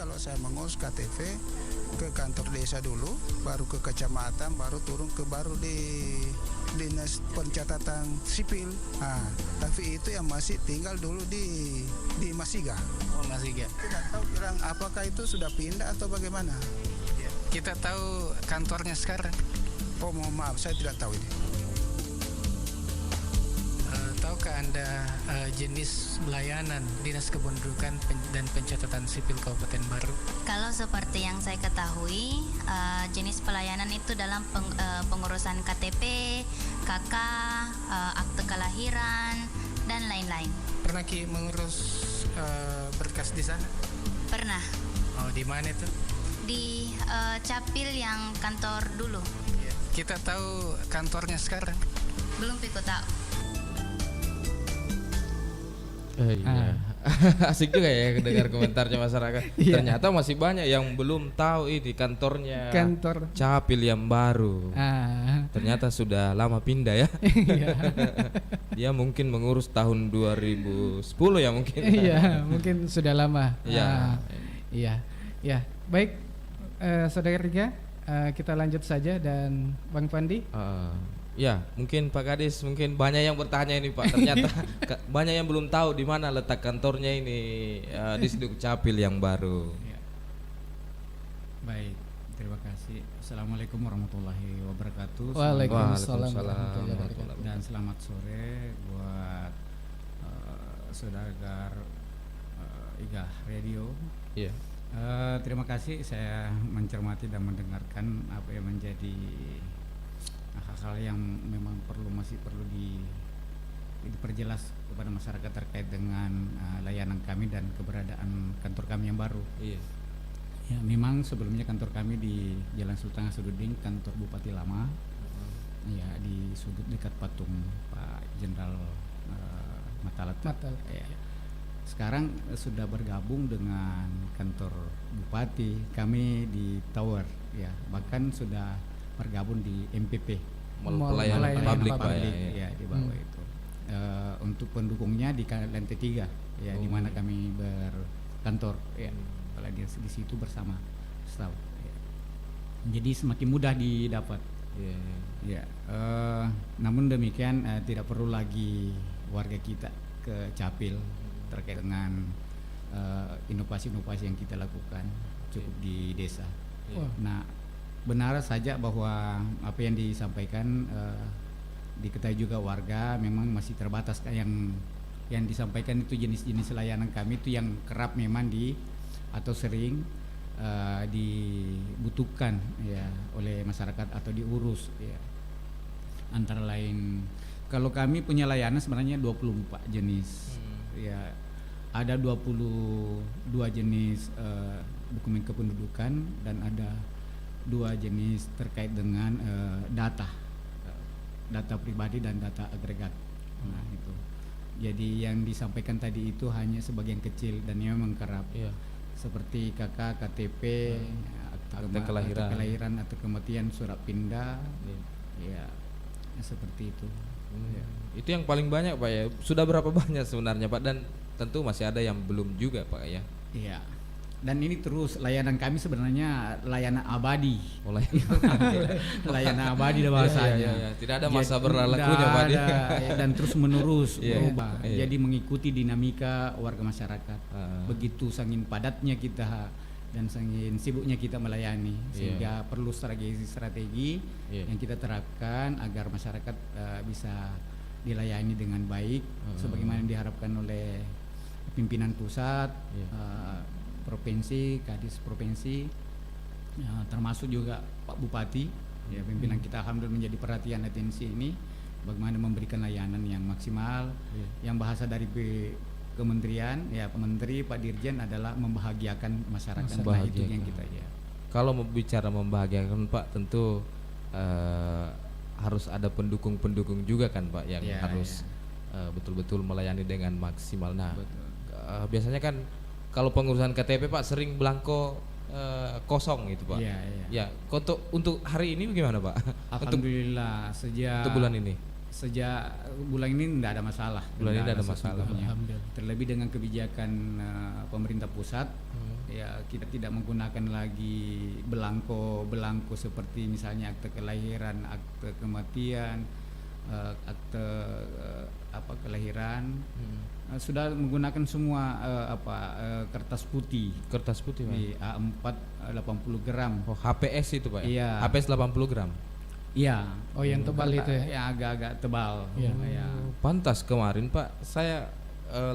kalau saya mengurus KTP ke kantor desa dulu, baru ke kecamatan, baru turun ke baru di dinas pencatatan sipil. Nah, tapi itu yang masih tinggal dulu di Masiga. Oh, Masiga. Tidak tahu bilang apakah itu sudah pindah atau bagaimana. Kita tahu kantornya sekarang. Oh, mohon maaf, saya tidak tahu ini. Tahukah Anda jenis pelayanan Dinas Kependudukan dan Pencatatan Sipil Kabupaten Baru? Kalau seperti yang saya ketahui, jenis pelayanan itu dalam pengurusan KTP, KK, akte kelahiran, dan lain-lain. Pernah Ki mengurus berkas di sana? Pernah Oh, di mana itu? di Capil yang kantor dulu. Kita tahu kantornya sekarang. Belum pikir tahu. Iya. Asik juga ya dengar komentarnya masyarakat. Iya. Ternyata masih banyak yang belum tahu ini kantornya Kantor. Capil yang baru. Ternyata sudah lama pindah ya. Iya. Dia mungkin mengurus tahun 2010 ya mungkin. Iya, mungkin sudah lama. Iya. Iya. Ya, baik Saudara Riga, kita lanjut saja dan Bang Fandi. Ya, mungkin Pak Kadis mungkin banyak yang bertanya ini Pak. Ternyata banyak yang belum tahu di mana letak kantornya ini di Sduk Capil yang baru. Ya. Baik, terima kasih. Assalamualaikum warahmatullahi wabarakatuh. Waalaikumsalam warahmatullahi wabarakatuh. Dan selamat sore buat saudara IGA Radio. Iya. Terima kasih, saya mencermati dan mendengarkan apa yang menjadi hal-hal yang memang masih perlu diperjelas kepada masyarakat terkait dengan layanan kami dan keberadaan kantor kami yang baru. Iya. Ya, memang sebelumnya kantor kami di Jalan Sultan Hasanuddin, kantor Bupati lama. Ya, di sudut dekat patung Pak Jenderal Matalat. Ya. Sekarang sudah bergabung dengan kantor Bupati, kami di Tower, ya, bahkan sudah bergabung di MPP, Pelayanan publik Pak ya, di bawah itu. Untuk pendukungnya di lantai 3, ya, di mana kami berkantor, ya, kalau di situ bersama staff. Ya. Jadi semakin mudah didapat. Ya, namun demikian tidak perlu lagi warga kita ke Capil terkait dengan inovasi-inovasi yang kita lakukan, cukup di desa. Nah, benar saja bahwa apa yang disampaikan diketahui juga warga memang masih terbatas. Yang disampaikan itu jenis-jenis layanan kami itu yang kerap memang atau sering dibutuhkan ya oleh masyarakat atau diurus ya. Antara lain kalau kami punya layanan sebenarnya 24 jenis. Ya, ada 22 jenis dokumen kependudukan dan ada 2 jenis terkait dengan data pribadi dan data agregat. Nah, itu. Jadi yang disampaikan tadi itu hanya sebagian kecil dan memang kerap. Seperti KK, KTP, akte kelahiran atau kematian, surat pindah. Ya, seperti itu. Ya. Itu yang paling banyak Pak ya. Sudah berapa banyak sebenarnya Pak, dan tentu masih ada yang belum juga Pak ya. Iya. Dan ini terus layanan kami sebenarnya layanan abadi. Layanan abadi bahasanya. Tidak ada masa berlakunya Pak. Dan terus menerus berubah. Jadi mengikuti dinamika warga masyarakat. Begitu saking padatnya kita dan saking sibuknya kita melayani, sehingga perlu strategi yang kita terapkan agar masyarakat bisa dilayani dengan baik sebagaimana diharapkan oleh pimpinan pusat, provinsi, kadis provinsi, termasuk juga Pak Bupati. Ya, pimpinan kita alhamdulillah menjadi perhatian atensi ini bagaimana memberikan layanan yang maksimal. Yang bahasa dari Kementerian, ya, Pak Menteri, Pak Dirjen adalah membahagiakan masyarakat. Nah, itu yang kita Kalau mau bicara membahagiakan Pak, tentu harus ada pendukung-pendukung juga kan Pak yang harus betul-betul melayani dengan maksimal. Nah, biasanya kan kalau pengurusan KTP Pak sering belangko kosong gitu Pak. Ya, untuk hari ini bagaimana Pak? Alhamdulillah sejak untuk bulan ini. sejak bulan ini tidak ada masalah. Bulan ini tidak ada masalah. sesungguhnya. Alhamdulillah. Terlebih dengan kebijakan pemerintah pusat, ya kita tidak menggunakan lagi belangko seperti misalnya akte kelahiran, akte kematian, akte kelahiran. Sudah menggunakan semua kertas putih. Kertas putih, Pak. Di A4 80 gram. Oh, HPS itu, Pak. Iya. HPS 80 gram. Iya. Oh, yang tebal itu ya? Yang agak-agak tebal. Iya. Ya. Pantas kemarin, Pak, saya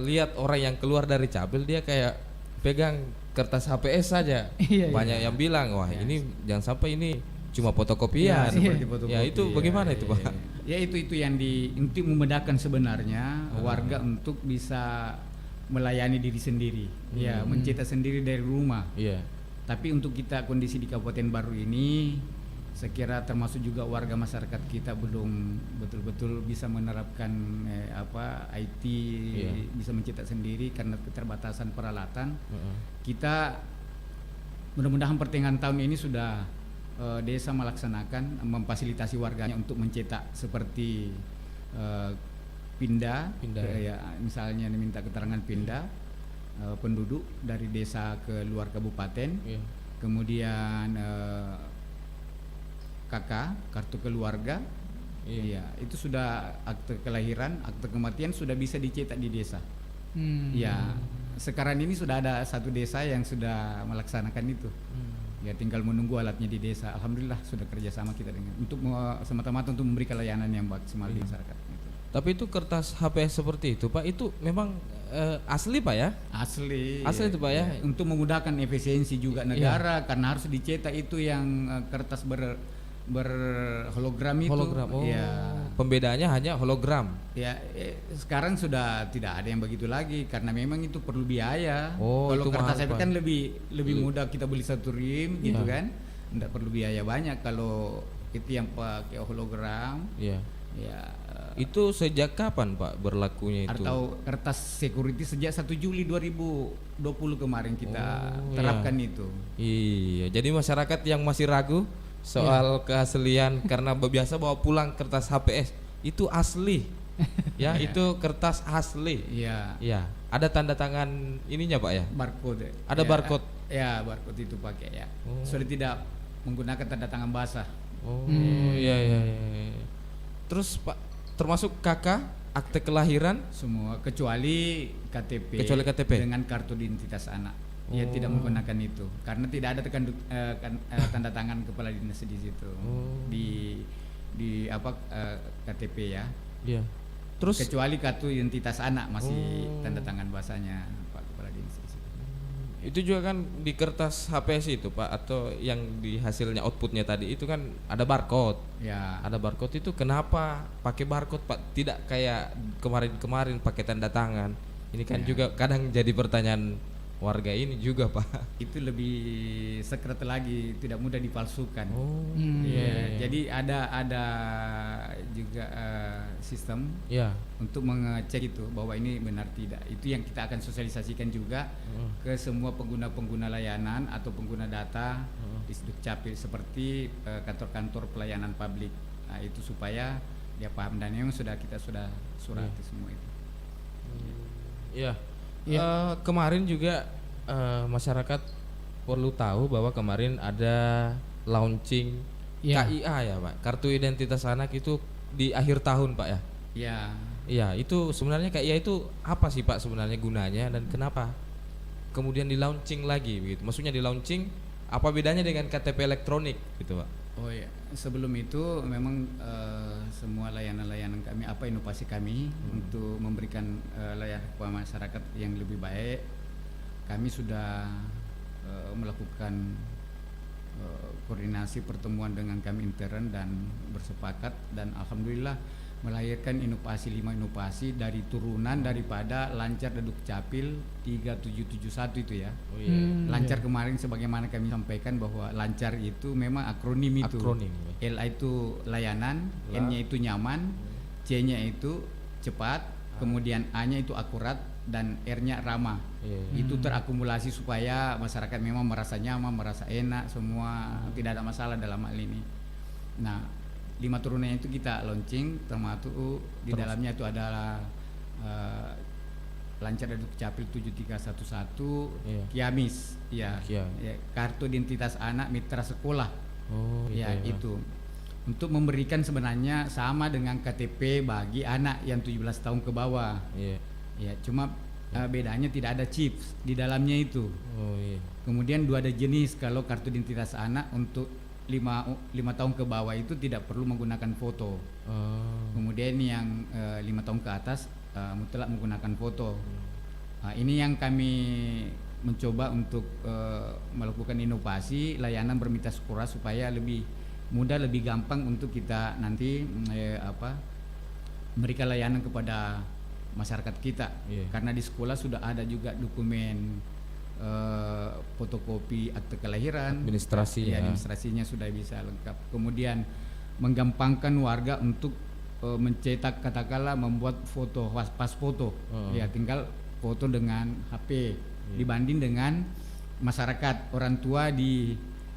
lihat orang yang keluar dari Capil dia kayak pegang kertas HPS saja. Iya, Banyak yang bilang, wah ini jangan sampai ini cuma fotokopian. Seperti fotokopi. Ya itu bagaimana itu, Pak? Ya itu yang untuk membedakan sebenarnya warga untuk bisa melayani diri sendiri. Ya, mencetak sendiri dari rumah. Iya. Tapi untuk kita kondisi di Kabupaten Baru ini, saya kira termasuk juga warga masyarakat kita belum betul-betul bisa menerapkan IT, bisa mencetak sendiri karena keterbatasan peralatan. Kita mudah-mudahan pertengahan tahun ini sudah desa melaksanakan memfasilitasi warganya untuk mencetak seperti pindah. Ya, misalnya diminta keterangan pindah penduduk dari desa ke luar kabupaten. Kemudian KK, kartu keluarga. Iya, itu sudah akte kelahiran, akte kematian sudah bisa dicetak di desa. Ya, sekarang ini sudah ada satu desa yang sudah melaksanakan itu. Ya, tinggal menunggu alatnya di desa. Alhamdulillah sudah kerjasama kita dengan untuk semata-mata untuk memberikan layanan yang maksimal di masyarakat. Gitu. Tapi itu kertas HPS seperti itu, Pak, itu memang asli, Pak ya? Asli itu, Pak ya? Untuk memudahkan efisiensi juga negara karena harus dicetak itu yang kertas berhologram itu. Hologram. Oh. Ya. Pembedaannya hanya hologram. Ya, sekarang sudah tidak ada yang begitu lagi karena memang itu perlu biaya. Oh, kalau itu kertas mahal, itu Pak. kan lebih mudah, kita beli satu rim gitu kan. Tidak perlu biaya banyak kalau itu yang pakai hologram. Iya. Ya. Itu sejak kapan, Pak, berlakunya itu? Atau kertas security sejak 1 Juli 2020 kemarin kita terapkan itu. Iya, jadi masyarakat yang masih ragu soal keaslian karena biasa bawa pulang kertas HPS itu asli. Ya, itu kertas asli. Iya. Ya, ada tanda tangan ininya, Pak ya? Barcode. Ada barcode. Ya, barcode itu pakai ya. Sudah tidak menggunakan tanda tangan basah. Oh, iya. Terus, Pak, termasuk KK, akte kelahiran Semua kecuali KTP. Kecuali KTP. Dengan kartu identitas anak. Dia tidak menggunakan itu karena tidak ada tanda tangan kepala dinas di situ. Di KTP ya. Iya. Terus Kecuali kartu identitas anak masih tanda tangan basahnya Pak Kepala Dinas di situ. itu juga kan di kertas HPS itu, Pak, atau yang di hasilnya outputnya tadi itu kan ada barcode. Ya. Ada barcode itu kenapa pakai barcode, Pak? Tidak kayak kemarin-kemarin pakai tanda tangan. Ini kan juga kadang jadi pertanyaan warga ini juga, Pak. Itu lebih secret lagi, tidak mudah dipalsukan. Iya. Jadi ada juga sistem untuk mengecek itu bahwa ini benar tidak. Itu yang kita akan sosialisasikan juga ke semua pengguna layanan atau pengguna data di Dukcapil seperti kantor-kantor pelayanan publik. Nah, itu supaya dia paham dan yang kita sudah surati semua itu. Iya. Kemarin juga masyarakat perlu tahu bahwa kemarin ada launching KIA ya, Pak. Kartu Identitas Anak itu di akhir tahun, Pak ya. Iya. Iya, itu sebenarnya KIA itu apa sih, Pak, sebenarnya gunanya dan kenapa kemudian di launching lagi begitu? Maksudnya di launching apa bedanya dengan KTP elektronik gitu, Pak? Oh ya, sebelum itu memang semua layanan-layanan kami, inovasi kami untuk memberikan layanan kepada masyarakat yang lebih baik, kami sudah melakukan koordinasi pertemuan dengan kami intern dan bersepakat dan alhamdulillah melahirkan 5 inovasi dari turunan daripada Lancar Daduk Capil 3771 itu ya. Lancar kemarin sebagaimana kami sampaikan bahwa Lancar itu memang akronim itu. L itu layanan, N-nya itu nyaman, C-nya itu cepat, kemudian A-nya itu akurat dan R-nya ramah. Itu terakumulasi supaya masyarakat memang merasa nyaman, merasa enak, semua tidak ada masalah dalam hal ini. Nah, 5 turunannya itu kita launching, termasuk di dalamnya itu adalah Lancar Duk Capil 7311, Kiamis, ya, kartu identitas anak mitra sekolah, itu untuk memberikan sebenarnya sama dengan KTP bagi anak yang 17 tahun ke bawah, ya, cuma bedanya tidak ada chip di dalamnya itu. Kemudian 2 ada jenis, kalau kartu identitas anak untuk 5 tahun ke bawah itu tidak perlu menggunakan foto. Kemudian yang 5 tahun ke atas mutlak menggunakan foto. Ini yang kami mencoba untuk melakukan inovasi layanan bermitra sekolah supaya lebih mudah, lebih gampang untuk kita nanti memberikan layanan kepada masyarakat kita. Karena di sekolah sudah ada juga dokumen fotokopi akte kelahiran, administrasinya sudah bisa lengkap. Kemudian menggampangkan warga untuk mencetak, katakanlah membuat foto, pas foto, ya tinggal foto dengan HP, dibanding dengan masyarakat orang tua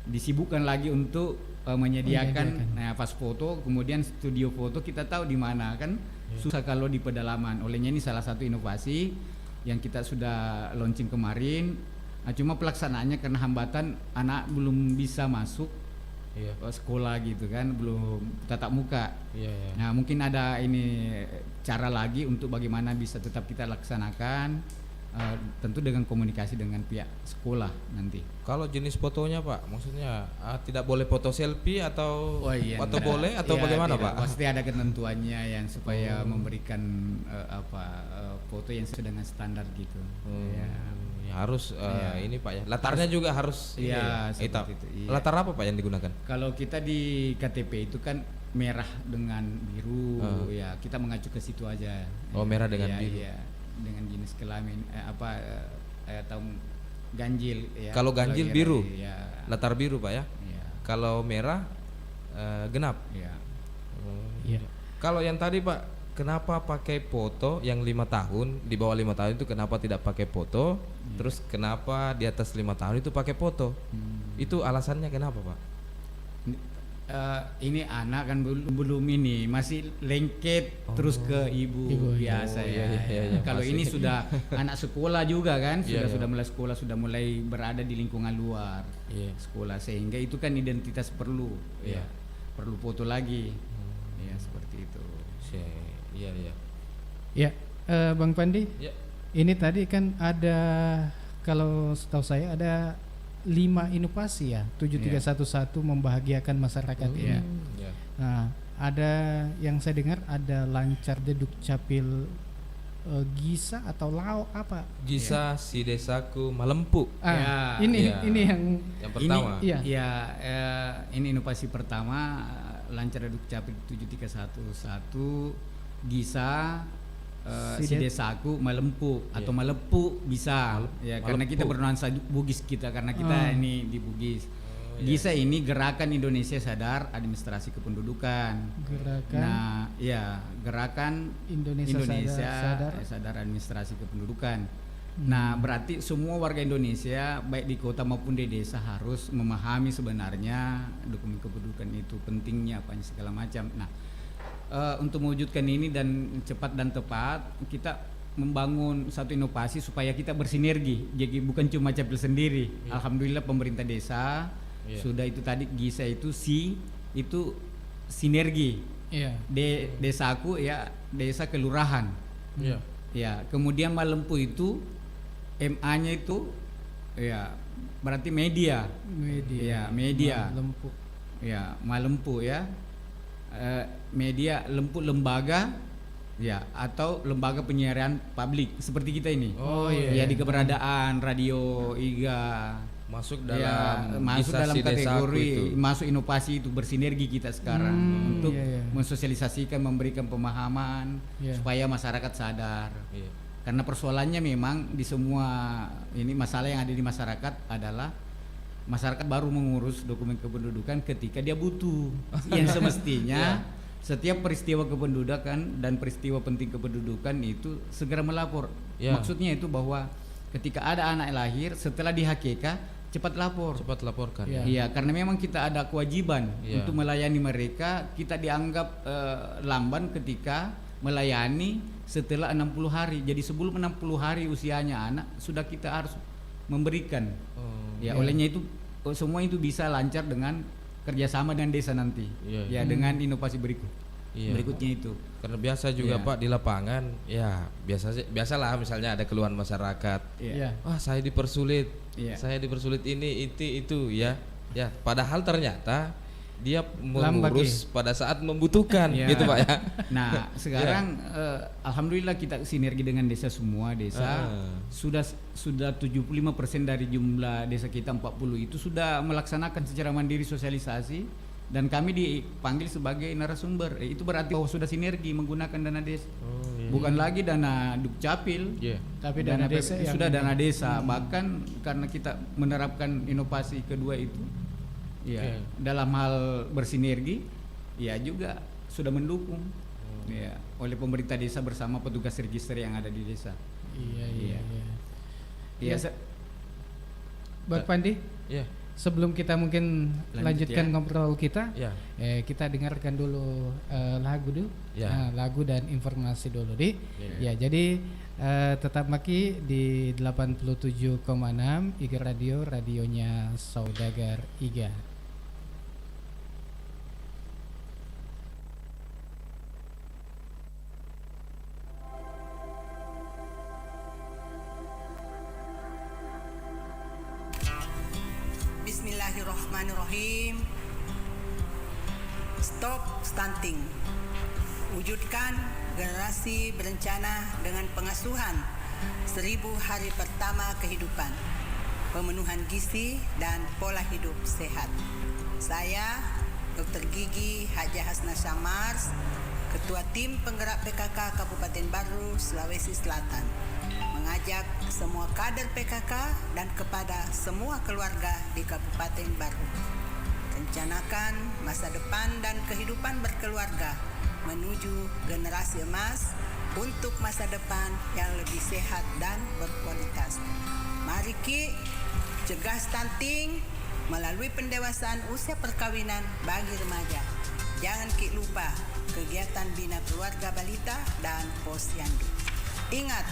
disibukkan lagi untuk menyediakan pas foto, kemudian studio foto kita tahu di mana kan, susah kalau di pedalaman. Olehnya ini salah satu inovasi yang kita sudah launching kemarin. Cuma pelaksanaannya karena hambatan anak belum bisa masuk sekolah gitu kan, belum tatap muka. Nah mungkin ada ini cara lagi untuk bagaimana bisa tetap kita laksanakan, tentu dengan komunikasi dengan pihak sekolah nanti. Kalau jenis fotonya Pak, maksudnya tidak boleh foto selfie atau boleh atau bagaimana Pak? Pasti ada ketentuannya yang supaya memberikan foto yang sesuai dengan standar gitu. Harus ini Pak ya. Latarnya juga harus hitam. Latar apa Pak yang digunakan? Kalau kita di KTP itu kan merah dengan biru, ya kita mengacu ke situ aja. Merah dengan biru. Iya, dengan jenis kelamin atau ganjil. Ya. Kalau ganjil biru, latar biru Pak ya. Kalau merah genap. Kalau yang tadi Pak, kenapa pakai foto yang 5 tahun, di bawah 5 tahun itu kenapa tidak pakai foto? Terus kenapa di atas 5 tahun itu pakai foto? Itu alasannya kenapa Pak? Ini anak kan belum ini, masih lengket terus ke ibu biasa ya. Kalau ini sudah anak sekolah juga kan, sudah mulai sekolah, sudah mulai berada di lingkungan luar sekolah, sehingga itu kan identitas perlu perlu foto lagi. Ya seperti itu. Bang Pandi, ini tadi kan ada, kalau setahu saya ada 5 inovasi ya, 7311 membahagiakan masyarakat ini. Nah, ada yang saya dengar ada Lancar Duk Capil Gisa atau Lao apa? Gisa si desaku Malempu. Ini yang pertama. Ini inovasi pertama, Lancar Duk Capil 7311 Gisa si desaku Malempu atau Malepu bisa karena kita bernuansa Bugis kita, karena kita ini di Bugis. Gisa ini Gerakan Indonesia Sadar Administrasi Kependudukan. Gerakan Indonesia Sadar Administrasi Kependudukan. Nah, berarti semua warga Indonesia baik di kota maupun di desa harus memahami sebenarnya dokumen kependudukan itu pentingnya apa segala macam. Nah, untuk mewujudkan ini dan cepat dan tepat, kita membangun satu inovasi supaya kita bersinergi. Jadi bukan cuma Capil sendiri. Alhamdulillah pemerintah desa sudah itu tadi Gisa itu itu sinergi. Desaku desa kelurahan. Kemudian Malempu itu MA-nya itu berarti media. Malempu. Malempu media Lempu lembaga atau lembaga penyiaran publik seperti kita ini. Di keberadaan radio IGA masuk dalam kategori masuk inovasi itu, bersinergi kita sekarang untuk mensosialisasikan, memberikan pemahaman supaya masyarakat sadar. Karena persoalannya memang di semua ini masalah yang ada di masyarakat adalah masyarakat baru mengurus dokumen kependudukan ketika dia butuh. Yang semestinya setiap peristiwa kependudukan dan peristiwa penting kependudukan itu segera melapor. Maksudnya itu bahwa ketika ada anak lahir, setelah di HKK cepat lapor. Cepat laporkan. Iya. Iya, karena memang kita ada kewajiban Iya. untuk melayani mereka. Kita dianggap lamban ketika melayani setelah 60 hari. Jadi sebelum 60 hari usianya anak sudah kita harus memberikan. Ya, olehnya itu semua itu bisa lancar dengan kerjasama dengan desa nanti. Iya. Ya, dengan inovasi Iya. berikutnya itu. Karena biasa juga Iya. Pak di lapangan, ya biasalah misalnya ada keluhan masyarakat. Iya. Wah, saya dipersulit. Iya. Saya dipersulit ini itu ya. Ya, padahal ternyata dia Lambat, mengurus pada saat membutuhkan Iya. gitu Pak ya. Nah, sekarang alhamdulillah kita sinergi dengan desa semua desa. Sudah 75% dari jumlah desa kita 40 itu sudah melaksanakan secara mandiri sosialisasi dan kami dipanggil sebagai narasumber. Itu berarti bahwa sudah sinergi menggunakan dana desa. Bukan lagi dana Dukcapil. Iya. Tapi dana desa yang sudah dana desa. Bahkan karena kita menerapkan inovasi kedua itu, ya dalam hal bersinergi, ya juga sudah mendukung, ya oleh pemerintah desa bersama petugas register yang ada di desa. Iya. Iya. Bang Pandi, Iya. sebelum kita mungkin lanjutkan ya. ngobrol kita, Iya. kita dengarkan dulu lagu dulu, Ya. lagu dan informasi dulu di. Ya. Ya, jadi tetap maki di 87,6 IGA Radio, radionya Saudagar IGA. Bismillahirrahmanirrahim. Stop stunting. Wujudkan generasi berencana dengan pengasuhan 1000 hari pertama kehidupan, pemenuhan gizi dan pola hidup sehat. Saya Dr. Gigi Haja Hasna Syamars, Ketua Tim Penggerak PKK Kabupaten Baru, Sulawesi Selatan, mengajak semua kader PKK dan kepada semua keluarga di Kabupaten Baru. Rencanakan masa depan dan kehidupan berkeluarga menuju generasi emas untuk masa depan yang lebih sehat dan berkualitas. Mari Ki, cegah stunting melalui pendewasaan usia perkawinan bagi remaja. Jangan Ki lupa kegiatan bina keluarga balita dan posyandu. Ingat,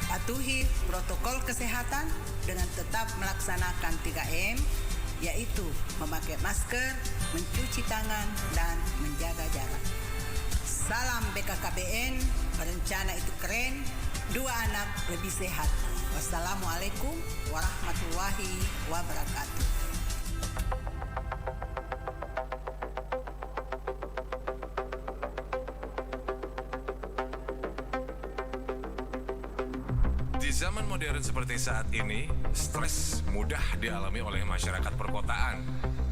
patuhi protokol kesehatan dengan tetap melaksanakan 3M, yaitu memakai masker, mencuci tangan, dan menjaga jarak. Salam BKKBN, berencana itu keren, 2 anak lebih sehat. Wassalamualaikum warahmatullahi wabarakatuh. Di zaman modern seperti saat ini, stres mudah dialami oleh masyarakat perkotaan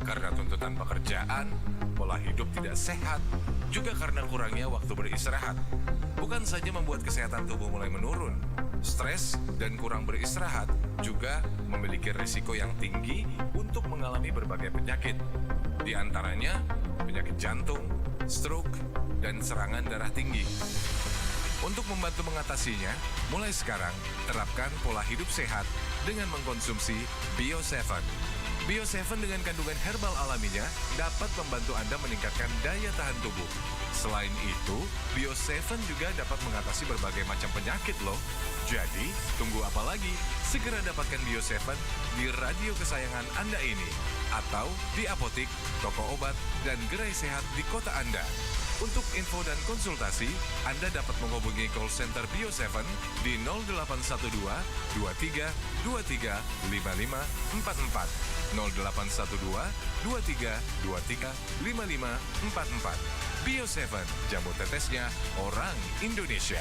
karena tuntutan pekerjaan, pola hidup tidak sehat, juga karena kurangnya waktu beristirahat. Bukan saja membuat kesehatan tubuh mulai menurun, stres dan kurang beristirahat juga memiliki risiko yang tinggi untuk mengalami berbagai penyakit. Di antaranya penyakit jantung, stroke, dan serangan darah tinggi. Untuk membantu mengatasinya, mulai sekarang terapkan pola hidup sehat dengan mengkonsumsi Bio7. Bio7 dengan kandungan herbal alaminya dapat membantu Anda meningkatkan daya tahan tubuh. Selain itu, Bio7 juga dapat mengatasi berbagai macam penyakit loh. Jadi, tunggu apa lagi? Segera dapatkan Bio7 di radio kesayangan Anda ini atau di apotik, toko obat, dan gerai sehat di kota Anda. Untuk info dan konsultasi, Anda dapat menghubungi call center Bio7 di 0812 23 23 55 44, 0812 23 23 55 44. Bio7, jamu tetesnya orang Indonesia.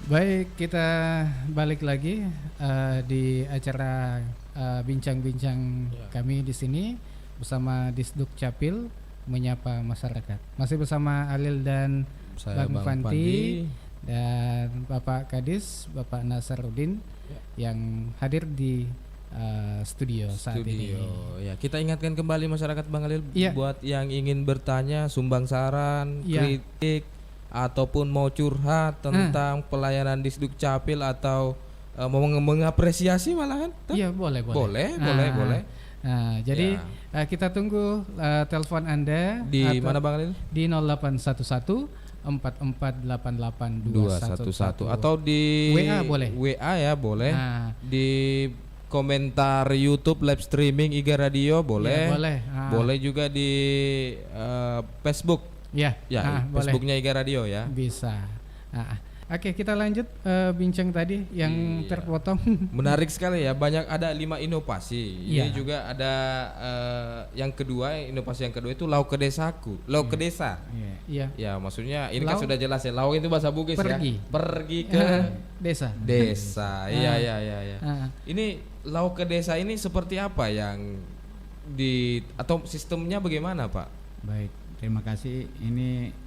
Baik, kita balik lagi di acara bincang-bincang kami di sini bersama Disduk Capil menyapa masyarakat. Masih bersama Alil dan Saya Bang Bang Fanti dan Bapak Kadis, Bapak Nasarudin yang hadir di studio saat ini. Ya, kita ingatkan kembali masyarakat Bang Alil Iya. buat yang ingin bertanya, sumbang saran, Iya. kritik ataupun mau curhat tentang pelayanan di Sdukcapil atau mau mengapresiasi malahan? Iya, boleh. Boleh. Nah, jadi kita tunggu telepon Anda Di mana Bang Lil? di 0811 4488 atau di WA boleh. WA ya boleh. Nah. Di komentar YouTube live streaming IGA Radio boleh. Ya, boleh. Boleh juga di Facebook. Ya, Facebooknya IGA Radio ya. bisa. Oke, kita lanjut bincang tadi yang terpotong. Menarik sekali ya, banyak ada 5 inovasi. Ini juga ada inovasi yang kedua itu Lau ke Desaku, Lau ke Desa. Iya. Ya, maksudnya ini kan sudah jelas ya, Lau itu bahasa Bugis Pergi. ya. Pergi ke desa. Iya. Ini Lau ke Desa ini seperti apa yang atau sistemnya bagaimana, Pak? Baik, terima kasih. Ini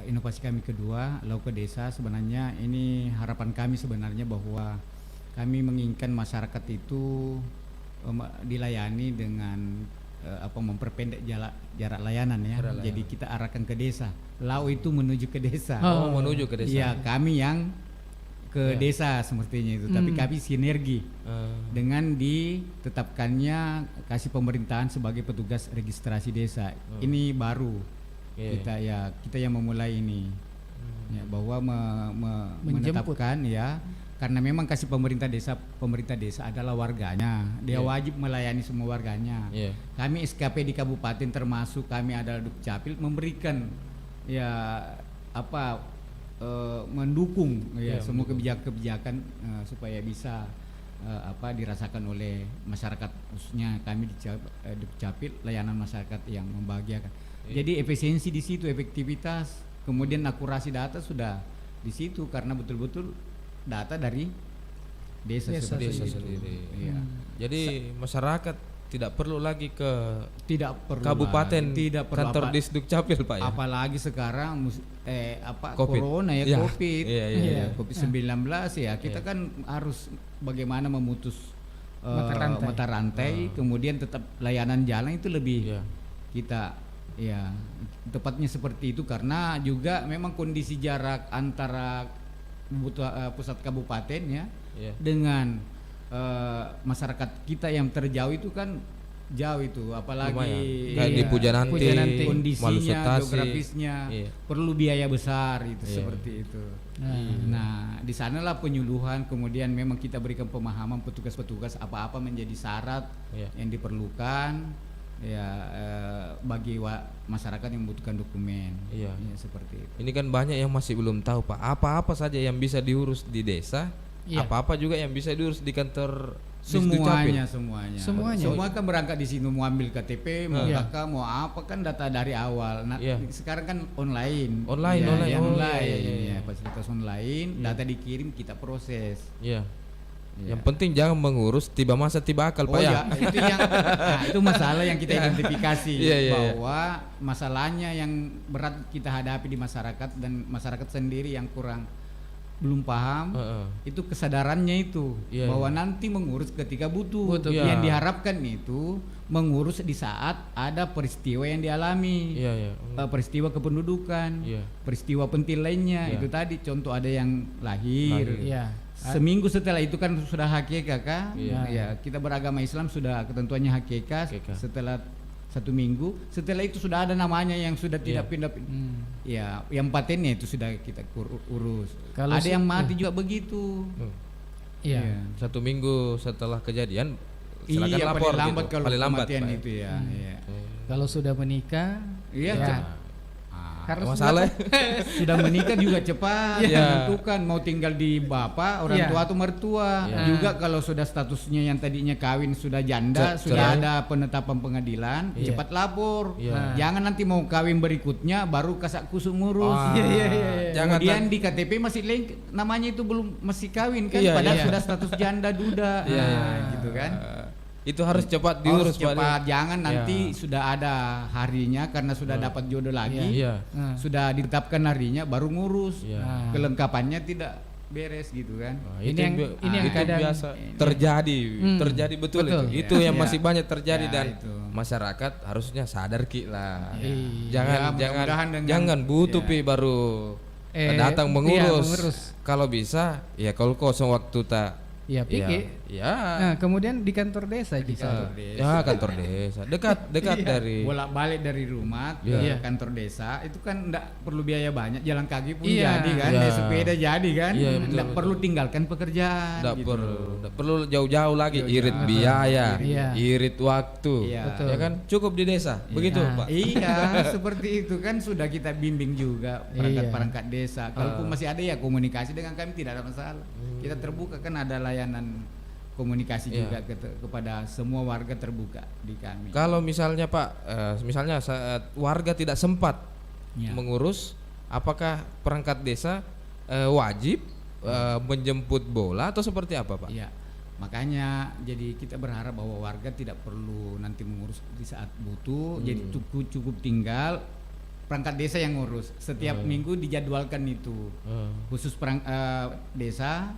inovasi kami kedua, Lau ke Desa. Sebenarnya ini harapan kami sebenarnya bahwa kami menginginkan masyarakat itu dilayani dengan memperpendek jarak layanan ya. Jadi kita arahkan ke desa. Lau itu menuju ke desa. Menuju ke desa. Iya, kami yang ke desa sepertinya itu. Tapi kami sinergi dengan ditetapkannya kasih pemerintahan sebagai petugas registrasi desa. Ini baru. Kita yang memulai ini bahwa menetapkan karena memang kasih pemerintah desa adalah warganya, dia wajib melayani semua warganya. Kami SKP di kabupaten termasuk kami adalah Dukcapil memberikan mendukung semua kebijakan supaya bisa dirasakan oleh masyarakat, khususnya kami di Dukcapil, layanan masyarakat yang membahagiakan. Jadi efisiensi di situ, efektivitas, kemudian akurasi data sudah di situ karena betul-betul data dari desa sendiri. Iya. Jadi masyarakat tidak perlu lagi ke kabupaten, kantor di Dukcapil, Pak ya. Apalagi sekarang COVID. corona COVID. COVID-19 kita kan harus bagaimana memutus mata rantai, kemudian tetap layanan jalan itu lebih kita tepatnya seperti itu karena juga memang kondisi jarak antara pusat kabupaten dengan masyarakat kita yang terjauh itu kan jauh itu, apalagi di Pujananti, kondisinya, geografisnya perlu biaya besar itu seperti itu. Nah, di sanalah penyuluhan, kemudian memang kita berikan pemahaman petugas-petugas apa-apa menjadi syarat yang diperlukan bagi masyarakat yang membutuhkan dokumen. Seperti itu. Ini kan banyak yang masih belum tahu, Pak. Apa-apa saja yang bisa diurus di desa, apa-apa juga yang bisa diurus di kantor semuanya. Semua kan berangkat di sini, mau ambil KTP, mau KK, mau apa kan data dari awal. Nah, sekarang kan online. Fasilitas online, data dikirim kita proses. Yang penting jangan mengurus tiba masa tiba akal, Pak itu masalah yang kita identifikasi bahwa masalahnya yang berat kita hadapi di masyarakat dan masyarakat sendiri yang belum paham itu kesadarannya itu bahwa nanti mengurus ketika butuh. Yang diharapkan itu mengurus di saat ada peristiwa yang dialami, peristiwa kependudukan, peristiwa penting lainnya. Itu tadi contoh ada yang lahir. Seminggu setelah itu kan sudah hakikah kan? Kita beragama Islam sudah ketentuannya hakikah. Setelah 1 minggu, setelah itu sudah ada namanya yang sudah tidak pindah. Yang patennya itu sudah kita urus. Kalau ada yang mati juga begitu. 1 minggu setelah kejadian silakan lapor gitu. Paling lambat kematian Pak. Itu Kalau sudah menikah harus masalah sudah menikah juga cepat menentukan mau tinggal di bapak, orang tua atau mertua. Juga kalau sudah statusnya yang tadinya kawin sudah janda, sudah ada penetapan pengadilan, cepat lapor. Jangan nanti mau kawin berikutnya baru kasak kusuk ngurus. Kemudian di KTP masih namanya itu belum masih kawin kan, padahal sudah status janda duda. Gitu kan. Itu harus cepat diurus, cepat. Jangan nanti sudah ada harinya karena sudah dapat jodoh lagi, sudah ditetapkan harinya baru ngurus. Kelengkapannya tidak beres gitu kan. Ini yang itu kadang biasa terjadi betul. Itu yang masih banyak terjadi dan itu. masyarakat harusnya sadar Ki lah. Ya, Jangan butuh Pi baru datang mengurus. Kalau bisa ya kalau kosong waktu tak ya pikir. Nah, kemudian di kantor desa juga. Ya kantor desa dekat dari bolak-balik dari rumah ke kantor desa itu kan enggak perlu biaya banyak, jalan kaki pun jadi kan, naik sepeda jadi kan, enggak perlu tinggalkan pekerjaan. Enggak perlu jauh-jauh lagi, irit biaya, irit waktu, ya kan cukup di desa, begitu Pak. Iya, seperti itu kan sudah kita bimbing juga perangkat-perangkat desa. Kalaupun masih ada ya komunikasi dengan kami tidak ada masalah. Kita terbuka kan ada layanan komunikasi juga kepada semua warga terbuka di kami. Kalau misalnya Pak, misalnya saat warga tidak sempat mengurus, apakah perangkat desa wajib menjemput bola atau seperti apa Pak? Iya, makanya jadi kita berharap bahwa warga tidak perlu nanti mengurus di saat butuh, jadi cukup tinggal perangkat desa yang ngurus. Setiap minggu dijadwalkan itu, khusus desa.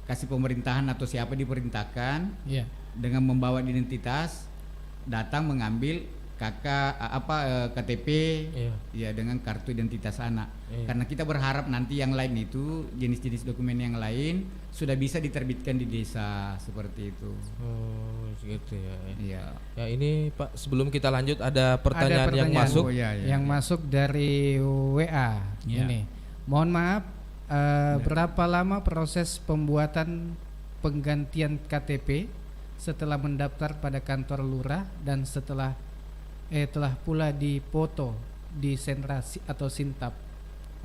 Kasih pemerintahan atau siapa diperintahkan dengan membawa identitas datang mengambil KTP dengan kartu identitas anak. Karena kita berharap nanti yang lain itu jenis-jenis dokumen yang lain sudah bisa diterbitkan di desa seperti itu. Oh, gitu ya. Iya. Ya ini Pak, sebelum kita lanjut ada pertanyaan yang masuk. Yang masuk dari WA ini. Mohon maaf, berapa lama proses pembuatan penggantian KTP setelah mendaftar pada kantor lurah dan telah pula dipoto di sentra atau sintap?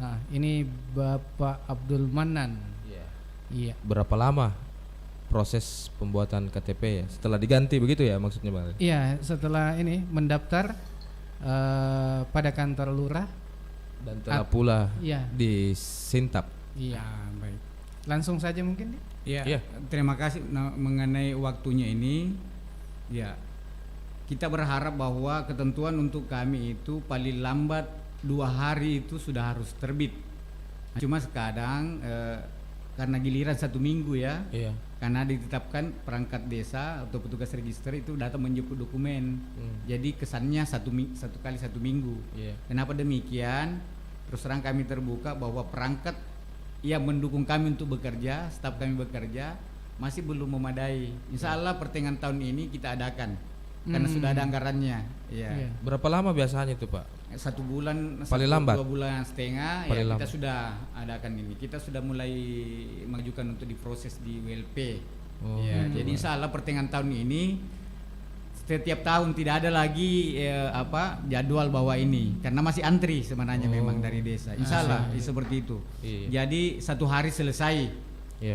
Nah, ini Bapak Abdul Manan. Iya. Berapa lama proses pembuatan KTP ya? Setelah diganti begitu ya maksudnya Bang? Iya, setelah ini mendaftar pada kantor lurah dan telah pula di sintap. Iya, baik. Langsung saja mungkin. Iya. Terima kasih mengenai waktunya ini. Ya, kita berharap bahwa ketentuan untuk kami itu paling lambat 2 hari itu sudah harus terbit. Cuma sekarang karena giliran 1 minggu ya. Karena ditetapkan perangkat desa atau petugas register itu datang menjemput dokumen. Jadi kesannya satu kali 1 minggu. Kenapa demikian? Terus terang kami terbuka bahwa perangkat yang mendukung kami untuk bekerja, staf kami bekerja masih belum memadai. Insya Allah pertengahan tahun ini kita adakan karena sudah ada anggarannya. Berapa lama biasanya itu Pak? 1 bulan, paling lambat 2 bulan setengah paling kita lambat. Sudah adakan ini. Kita sudah mulai mengajukan untuk diproses di WLP. Jadi insya Allah pertengahan tahun ini setiap tahun tidak ada lagi jadwal bahwa ini karena masih antri sebenarnya memang dari desa. Insya Allah seperti itu. Jadi 1 hari selesai.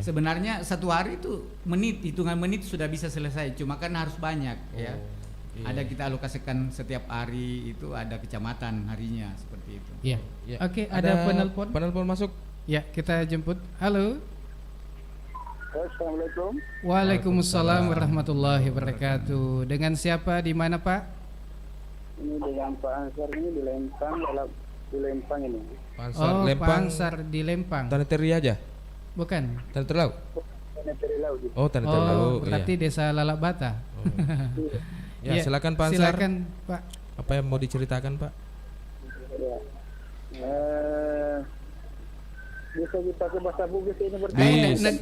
Sebenarnya 1 hari itu hitungan menit sudah bisa selesai. Cuma kan harus banyak ya. Ada kita alokasikan setiap hari itu ada kecamatan harinya seperti itu. Oke, ada penelpon masuk. Ya, kita jemput. Halo. Assalamualaikum. Waalaikumsalam warahmatullahi wabarakatuh. Dengan siapa, di mana Pak? Ini dengan Pak Ansar ini di Lempang, di Lempang ini. Lempang. Pansar di Lempang. Tanah Teri aja? Bukan. Tanah Terlau. Tanah Teri Laut. Tanah Terlau. Berarti desa Lalak Bata. Silakan Pak Ansar. Silakan Pak. Apa yang mau diceritakan Pak? Bisa dipakai bahasa Bugis ini Bisa.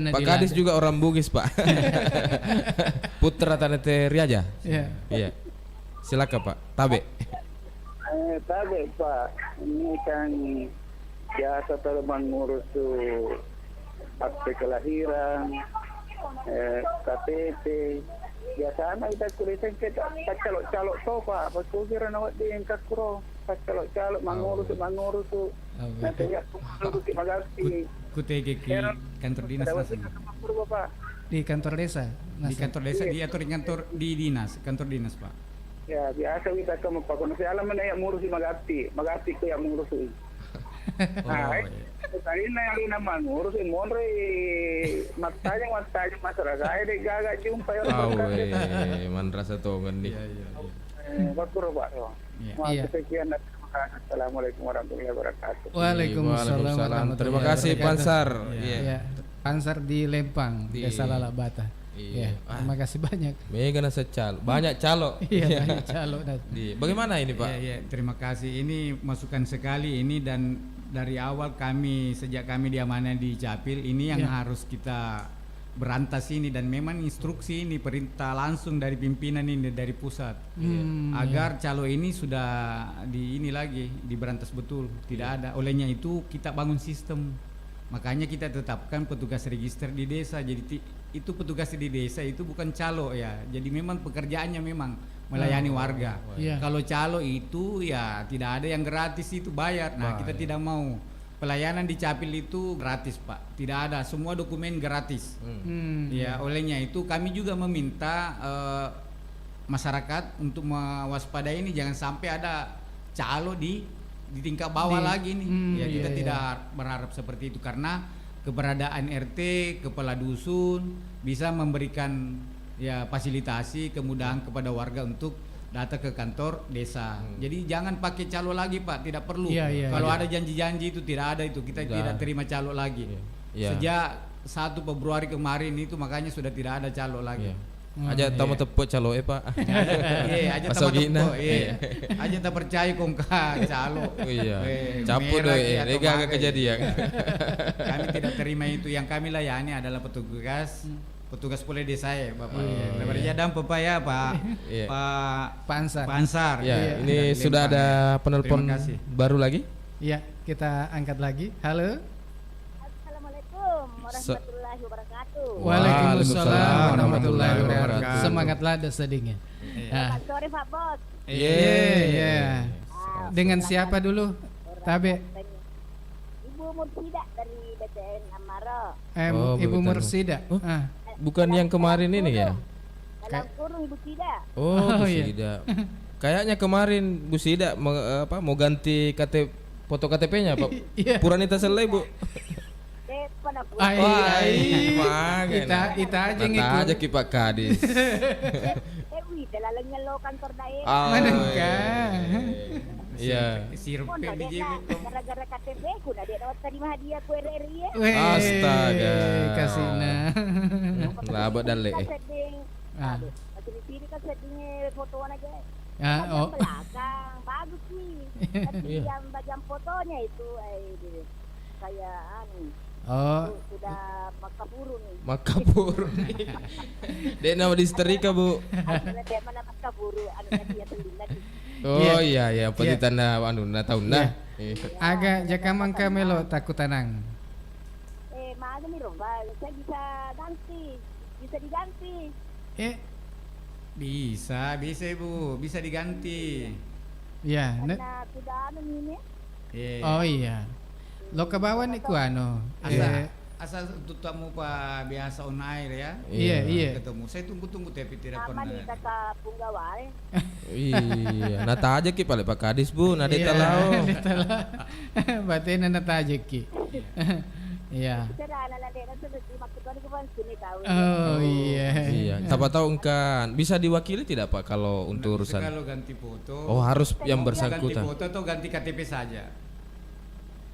Pak Kadis juga orang Bugis Pak. Putra Tanah Teri aja. Iya. Silakan Pak. Tabe. Tabe Pak. Ini kan biasa kalau mengurus akte kelahiran, KTP. Biasa anak kita tulisan kita calok Pak. Pas kira nawat di engkas kuro. Pas calok mengurus tuh. Nanti ya bukit Magati. Kutege ke kantor dinas di kantor desa. Di kantor desa diatur di kantor dinas Pak. Ya biasa kita ke Pak. Nasi alam mana yang ngurus di Magati ke yang ngurus. Tadi yang nama ngurus monre matanya masyarakat saya dek gagak jumpa ya. Man rasa tongan nih. Bakuro Pak. Sekian Assalamualaikum warahmatullahi wabarakatuh. Waalaikumsalam warahmatullahi Terima kasih wabarakatuh. Pansar. Iya. Ya, Pansar di Lempang, Desa Lalabata. Iya. Terima kasih banyak. Mega nasa calo, banyak calo. Iya, banyak calo. Bagaimana ini Pak? Iya, terima kasih. Ini masukan sekali ini, dan dari awal sejak kami diamanai di Capil ini yang harus kita berantas ini, dan memang instruksi ini perintah langsung dari pimpinan ini dari pusat agar calo ini sudah diberantas betul, tidak ada. Olehnya itu kita bangun sistem, makanya kita tetapkan petugas register di desa. Jadi itu petugas di desa itu bukan calo ya, jadi memang pekerjaannya memang melayani warga. Kalau calo itu ya tidak ada yang gratis, itu bayar. Nah, kita tidak mau. Pelayanan di Capil itu gratis Pak, tidak ada, semua dokumen gratis. Ya, olehnya itu kami juga meminta masyarakat untuk mewaspadai ini, jangan sampai ada calo di tingkat bawah lagi nih. Kita tidak berharap seperti itu, karena keberadaan RT, kepala dusun bisa memberikan fasilitasi kemudahan kepada warga untuk datang ke kantor desa. Jadi jangan pakai calo lagi Pak, tidak perlu. Kalau ada janji-janji itu tidak ada, itu kita tidak terima calo lagi. Sejak 1 Februari kemarin itu makanya sudah tidak ada calo lagi. Aja tamu tepuk calo Pak. Aja tamu tepuk. Aja tak percaya kong calo. Caput lega agak kejadian. Kami tidak terima itu. Yang kami layani adalah petugas pulai desa ya Bapak. Dan Pak Pansar. Ini sudah ada penelpon baru lagi? Iya, kita angkat lagi. Halo. Assalamualaikum warahmatullahi wabarakatuh. Waalaikumsalam warahmatullahi wabarakatuh. Semangatlah sedingnya. Selamat sore Pak Bos. Iya. Dengan siapa dulu? Tabe. Ibu Mursida dari BTN Amaro. Ibu Mursida. Bukan yang kemarin ini ya? Dalam kurung Bu Sida. Bu Sida. Kayaknya kemarin Bu Sida mau ganti foto KTP-nya Pak. Puranita selesai Bu. Kita aja ngikut. Kita aja ki Pak Kadis. Dalalangnya lo kantor daerah. Manengkah? Iya. Gara-gara KTP ku dah dia dapat terima hadiah ku RRI ya. Astaga. Kasihna. Labak dalle. Masih di sini kan settingnya fotoan aja. Belakang bagus nih. Tapi jam fotonya itu kayak sudah makaburu nih. Makaburu nih. Dek nama disetrika Bu. Dek mana makaburu dia telinga. Oh iya petitana tahunna. Agak jaka mangka melo takut tanang. Maaf nih Rombal, saya bisa diganti. Bisa Ibu, bisa diganti. Iya, karena sudah ini. Oh iya. Lo kebawan iku Asal tutamu Pak biasa on air ya. Iya. Ketemu. Saya tunggu tapi tidak pernah. Aman kata punggawai. Iya, nata aja ki pale Pak Kadis Bu, nadita lao. Berarti nata aja ki. Iya. Oh iya. Siapa tahu kan bisa diwakili tidak Pak kalau untuk urusan. Kalau ganti foto. Oh, harus yang bersangkutan. Ganti foto atau ganti KTP saja.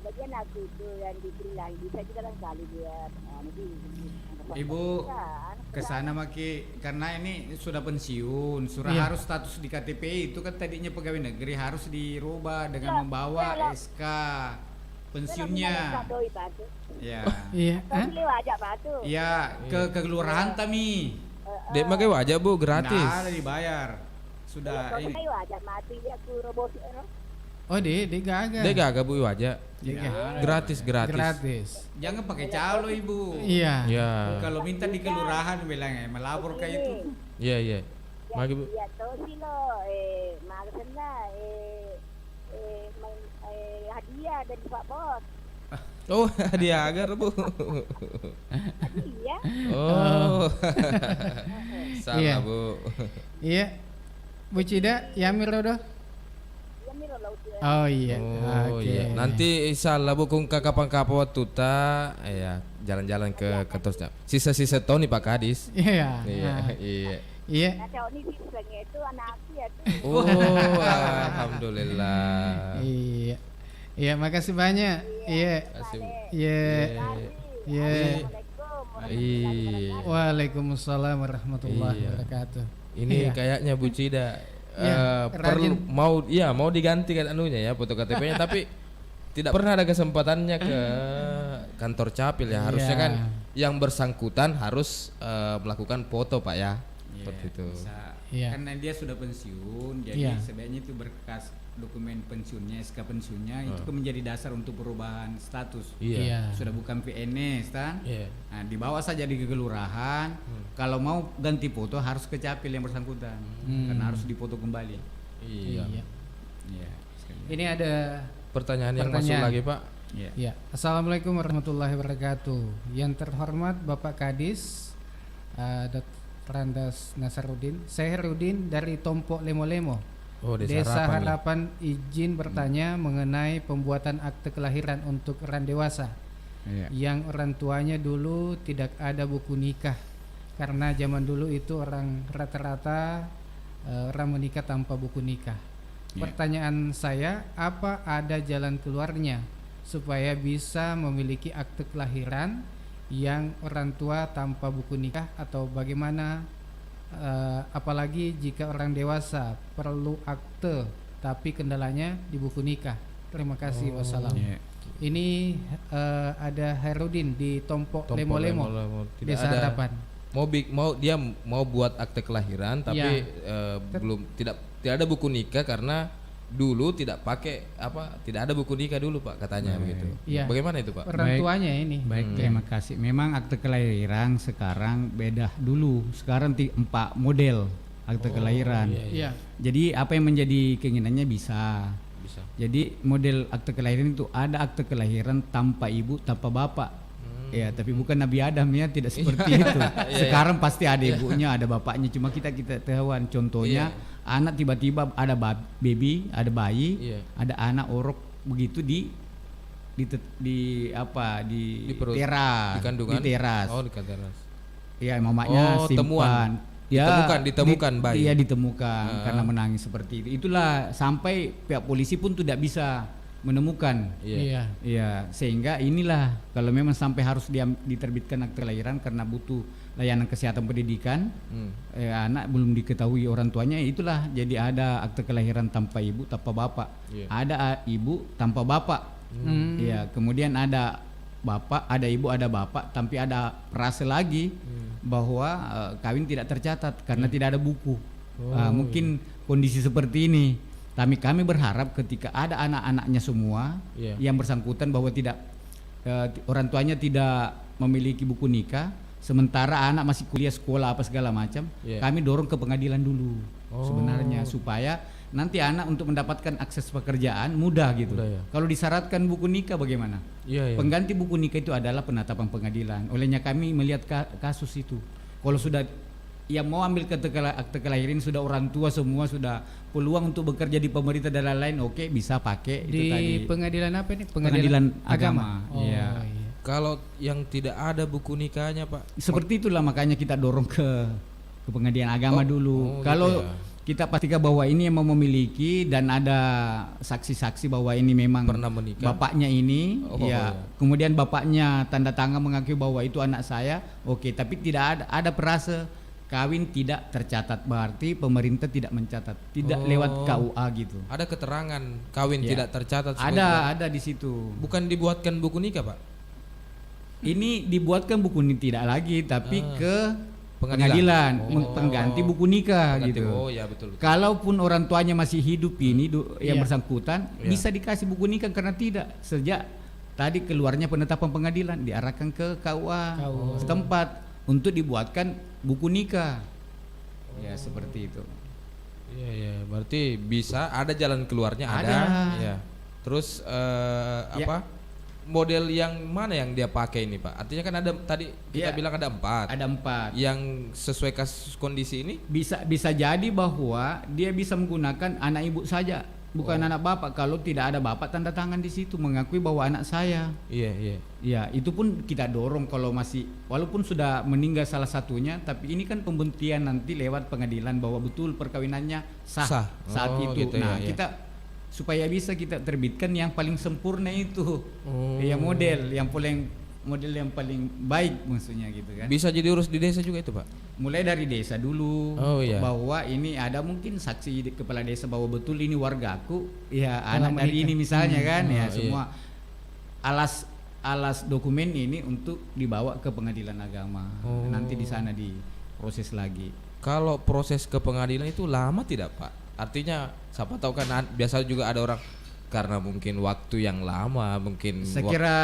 Bagian aku itu yang dibilang bisa juga kali dia. Ibu kesana maki karena ini sudah pensiun, harus status di KTP itu kan tadinya pegawai negeri harus dirubah dengan membawa SK pensiunnya. Iya. Iya, ke kelurahan Tami. Dek pakai wajah Bu, gratis. Nggak ada dibayar. Sudah ini. Oh, Dek gaga. Dek gaga Bu wajah. Gratis. Jangan pakai calo Ibu. Iya. Kalau minta di kelurahan bilangnya melapor ke itu. Iya. Magi Bu. Ya tahu sih lo, maksudnya hadiah dari Pak Bos. Oh, hadiah agar Bu. Hadiah? Oh. Salah Bu. Iya. Bu Cida, Yamir Rodo. Oh iya. Iya. Nanti insyaallah Bu kung kapan-kapan waktu jalan-jalan ke kantor. Sisa-sisa tahun nih Pak Kadis. Iya. Iya. Nah, tengok ni biasanya itu anak aku ya tu. Oh, alhamdulillah. Iya. Iya, makasih banyak. Iya. Iya. Iya. Iya. Waalaikumsalam warahmatullahi wabarakatuh. Ini Iya. kayaknya Bu Cida rajin. perlu mau diganti kan anunya ya foto KTP-nya tapi tidak pernah ada kesempatannya ke kantor Capil ya. Harusnya kan yang bersangkutan harus melakukan foto Pak ya. Seperti itu. Karena dia sudah pensiun, jadi sebaiknya itu berkas dokumen pensiunnya, SK pensiunnya itu menjadi dasar untuk perubahan status. Sudah bukan PNS kan? Nah, dibawa saja di kelurahan. Kalau mau ganti foto harus ke Capil yang bersangkutan, karena harus difoto kembali. Iya. Ini ada pertanyaan yang masuk lagi Pak. Ya. Assalamualaikum warahmatullahi wabarakatuh. Yang terhormat Bapak Kadis, Dr. Randas Nasarudin, saya Herudin dari Tompo Lemo-Lemo. Desa Harapan izin bertanya mengenai pembuatan akte kelahiran untuk orang dewasa yang orang tuanya dulu tidak ada buku nikah, karena zaman dulu itu orang rata-rata orang menikah tanpa buku nikah. Pertanyaan saya, apa ada jalan keluarnya supaya bisa memiliki akte kelahiran yang orang tua tanpa buku nikah, atau bagaimana? Apalagi jika orang dewasa perlu akte tapi kendalanya di buku nikah. Terima kasih. Wassalam. Ini ada Herudin di Tompo Lemo-Lemo, Desa Harapan. Dia mau buat akte kelahiran tapi belum tidak ada buku nikah karena dulu tidak ada buku nikah dulu Pak katanya begitu. Bagaimana itu Pak? Orang tuanya ini. Baik, terima kasih. Memang akte kelahiran sekarang beda dulu. Sekarang 4 model akte kelahiran. Jadi apa yang menjadi keinginannya bisa. Jadi model akte kelahiran itu ada akte kelahiran tanpa ibu, tanpa bapak. Ya, tapi bukan Nabi Adam ya, tidak seperti itu. Sekarang pasti ada ibunya, ada bapaknya. Cuma kita tahuan. Contohnya anak tiba-tiba ada baby, ada bayi, ada anak orok begitu di teras, di teras. Oh, di teras. Ya, mamanya simpan. Ditemukan bayi. Iya, ditemukan karena menangis seperti itu. Itulah sampai pihak polisi pun tidak bisa menemukan. Iya, sehingga inilah kalau memang sampai harus diterbitkan akte kelahiran karena butuh layanan kesehatan pendidikan, anak belum diketahui orang tuanya, itulah jadi ada akte kelahiran tanpa ibu, tanpa bapak. Ada ibu tanpa bapak. Iya, kemudian ada bapak, ada ibu, ada bapak, tapi ada prase lagi bahwa kawin tidak tercatat karena tidak ada buku. Mungkin kondisi seperti ini. Kami berharap ketika ada anak-anaknya semua yang bersangkutan bahwa tidak orang tuanya tidak memiliki buku nikah, sementara anak masih kuliah sekolah apa segala macam, kami dorong ke pengadilan dulu sebenarnya supaya nanti anak untuk mendapatkan akses pekerjaan mudah gitu. Kalau disyaratkan buku nikah bagaimana? Pengganti buku nikah itu adalah penetapan pengadilan. Olehnya kami melihat kasus itu. Kalau sudah yang mau ambil akte kelahiran sudah orang tua semua, sudah peluang untuk bekerja di pemerintah dan lain-lain, oke, bisa pakai di itu tadi. Pengadilan apa ini? Pengadilan agama. Iya. Kalau yang tidak ada buku nikahnya Pak, seperti itulah makanya kita dorong ke pengadilan agama dulu. Kalau kita pastikan bahwa ini yang mau memiliki dan ada saksi-saksi bahwa ini memang pernah menikah, bapaknya ini, kemudian bapaknya tanda tangan mengakui bahwa itu anak saya, oke, tapi tidak ada perase kawin tidak tercatat, berarti pemerintah tidak mencatat, tidak lewat KUA gitu. Ada keterangan kawin tidak tercatat. Ada di situ. Bukan dibuatkan buku nikah Pak? Ini dibuatkan buku nikah tidak lagi, tapi ke pengadilan pengganti buku nikah gitu. Betul. Kalaupun orang tuanya masih hidup ini yang bersangkutan bisa dikasih buku nikah karena tidak sejak tadi keluarnya penetapan pengadilan diarahkan ke KUA setempat untuk dibuatkan buku nikah. Ya seperti itu. Iya, berarti bisa ada jalan keluarnya ada. Ya. Terus model yang mana yang dia pakai ini Pak? Artinya kan ada tadi kita bilang ada 4. Ada 4. Yang sesuai kasus kondisi ini? Bisa jadi bahwa dia bisa menggunakan anak ibu saja. bukan anak bapak. Kalau tidak ada bapak tanda tangan di situ mengakui bahwa anak saya. Iya. Ya, itu pun kita dorong kalau masih walaupun sudah meninggal salah satunya, tapi ini kan pembuktian nanti lewat pengadilan bahwa betul perkawinannya sah saat itu. Gitu Nah, ya. kita supaya bisa kita terbitkan yang paling sempurna itu. Ya model yang paling baik maksudnya gitu kan. Bisa jadi urus di desa juga itu, Pak. Mulai dari desa dulu, iya. bahwa ini ada mungkin saksi kepala desa bahwa betul ini warga aku, ya anak menikah. dari ini misalnya kan, ya iya. semua alas dokumen ini untuk dibawa ke pengadilan agama. Nanti di sana diproses lagi. Kalau proses ke pengadilan itu lama tidak, Pak? Artinya siapa tahu kan biasa juga ada orang karena mungkin waktu yang lama, mungkin Saya kira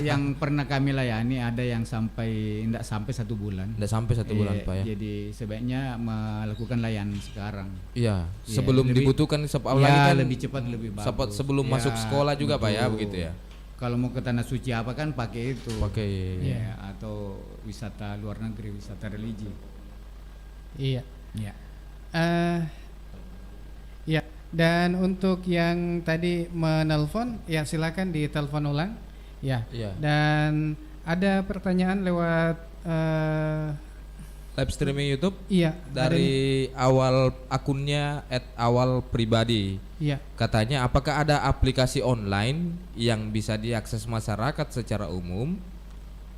yang pernah kami layani ada yang tidak sampai 1 bulan. Tidak sampai 1 bulan, Pak ya. Jadi sebaiknya melakukan layanan sekarang. Iya, sebelum dibutuhkan apalagi kan lebih cepat lebih bagus. Sebelum masuk sekolah juga, Pak ya, begitu ya. Kalau mau ke tanah suci apa kan pakai itu. Iya. Atau wisata luar negeri, wisata religi. Iya. Iya. Ya, dan untuk yang tadi menelpon, ya silakan ditelepon ulang. Ya. Iya. Dan ada pertanyaan lewat Live streaming YouTube? Iya. Dari awal akunnya @awalpribadi. Iya. Katanya apakah ada aplikasi online yang bisa diakses masyarakat secara umum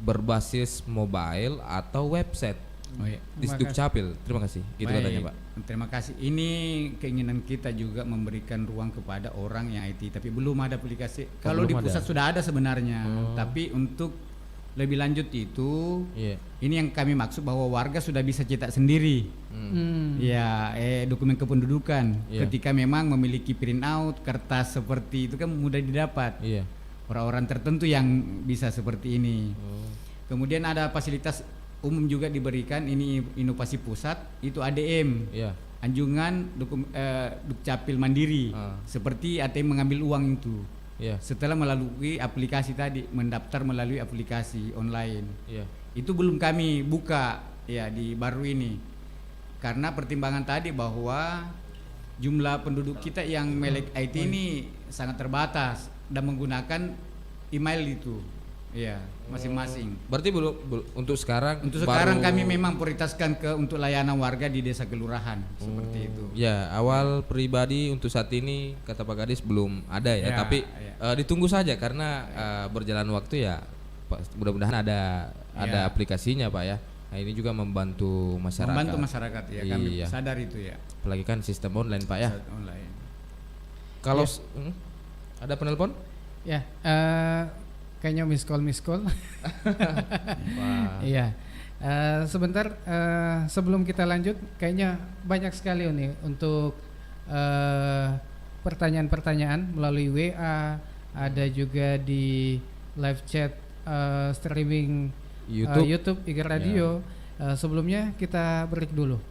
berbasis mobile atau website? Oh iya. Di Dukcapil. Terima kasih. Gitu katanya, Pak. Terima kasih. Ini keinginan kita juga memberikan ruang kepada orang yang IT, tapi belum ada aplikasi. Kalau di pusat sudah ada sebenarnya, tapi untuk lebih lanjut itu, ini yang kami maksud bahwa warga sudah bisa cetak sendiri, ya dokumen kependudukan. Ketika memang memiliki print out kertas seperti itu kan mudah didapat. Orang-orang tertentu yang bisa seperti ini. Kemudian ada fasilitas umum juga diberikan, ini inovasi pusat itu ADM, anjungan Dukcapil mandiri, seperti ATM mengambil uang itu. Setelah melalui aplikasi tadi, mendaftar melalui aplikasi online, itu belum kami buka ya di baru ini, karena pertimbangan tadi bahwa jumlah penduduk kita yang melek IT ini sangat terbatas dan menggunakan email itu. Iya, masing-masing. Berarti belum untuk sekarang. Untuk sekarang kami memang prioritaskan untuk layanan warga di desa kelurahan seperti itu. Ya, awal pribadi untuk saat ini kata Pak Kadis belum ada ya, tapi ditunggu saja karena berjalan waktu ya. Mudah-mudahan ada aplikasinya, Pak ya. Nah, ini juga membantu masyarakat. Membantu masyarakat ya, kami sadar itu ya. Apalagi kan sistem online, Pak ya. Online. Kalau ada penelpon? Ya, kayaknya miss call. Iya. Sebentar sebelum kita lanjut, kayaknya banyak sekali nih untuk pertanyaan-pertanyaan melalui WA, ada juga di live chat streaming YouTube IG Radio. Sebelumnya kita break dulu.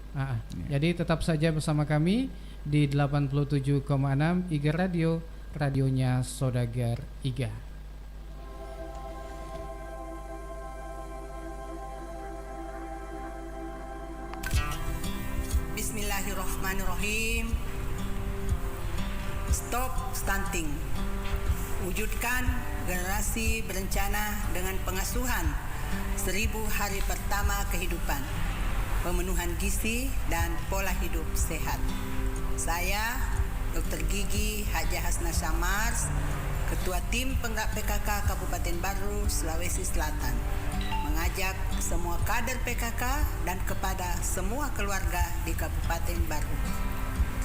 Jadi tetap saja bersama kami di 87,6 IG Radio, radionya Saudagar Iga. Bismillahirrahmanirrahim. Stop stunting. Wujudkan generasi berencana dengan pengasuhan 1000 hari pertama kehidupan, pemenuhan gizi dan pola hidup sehat. Saya Dr. Gigi Haja Hasna Syamars, Ketua Tim Penggerak PKK Kabupaten Baru, Sulawesi Selatan, mengajak semua kader PKK dan kepada semua keluarga di Kabupaten Baru.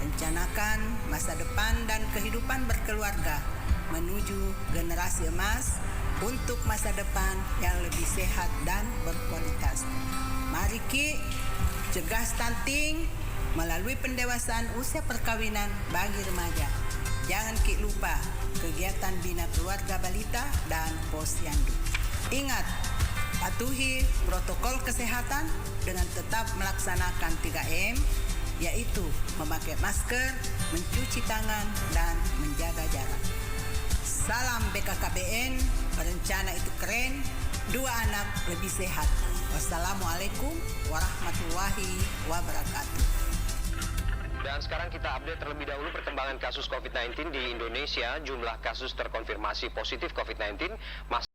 Rencanakan masa depan dan kehidupan berkeluarga menuju generasi emas untuk masa depan yang lebih sehat dan berkualitas. Mari Ki, cegah stunting melalui pendewasaan usia perkawinan bagi remaja. Jangan Ki lupa kegiatan bina keluarga balita dan posyandu. Ingat, patuhi protokol kesehatan dengan tetap melaksanakan 3M, yaitu memakai masker, mencuci tangan, dan menjaga jarak. Salam BKKBN, berencana itu keren, 2 anak lebih sehat. Wassalamualaikum warahmatullahi wabarakatuh. Dan sekarang kita update terlebih dahulu perkembangan kasus COVID-19 di Indonesia. Jumlah kasus terkonfirmasi positif COVID-19 masih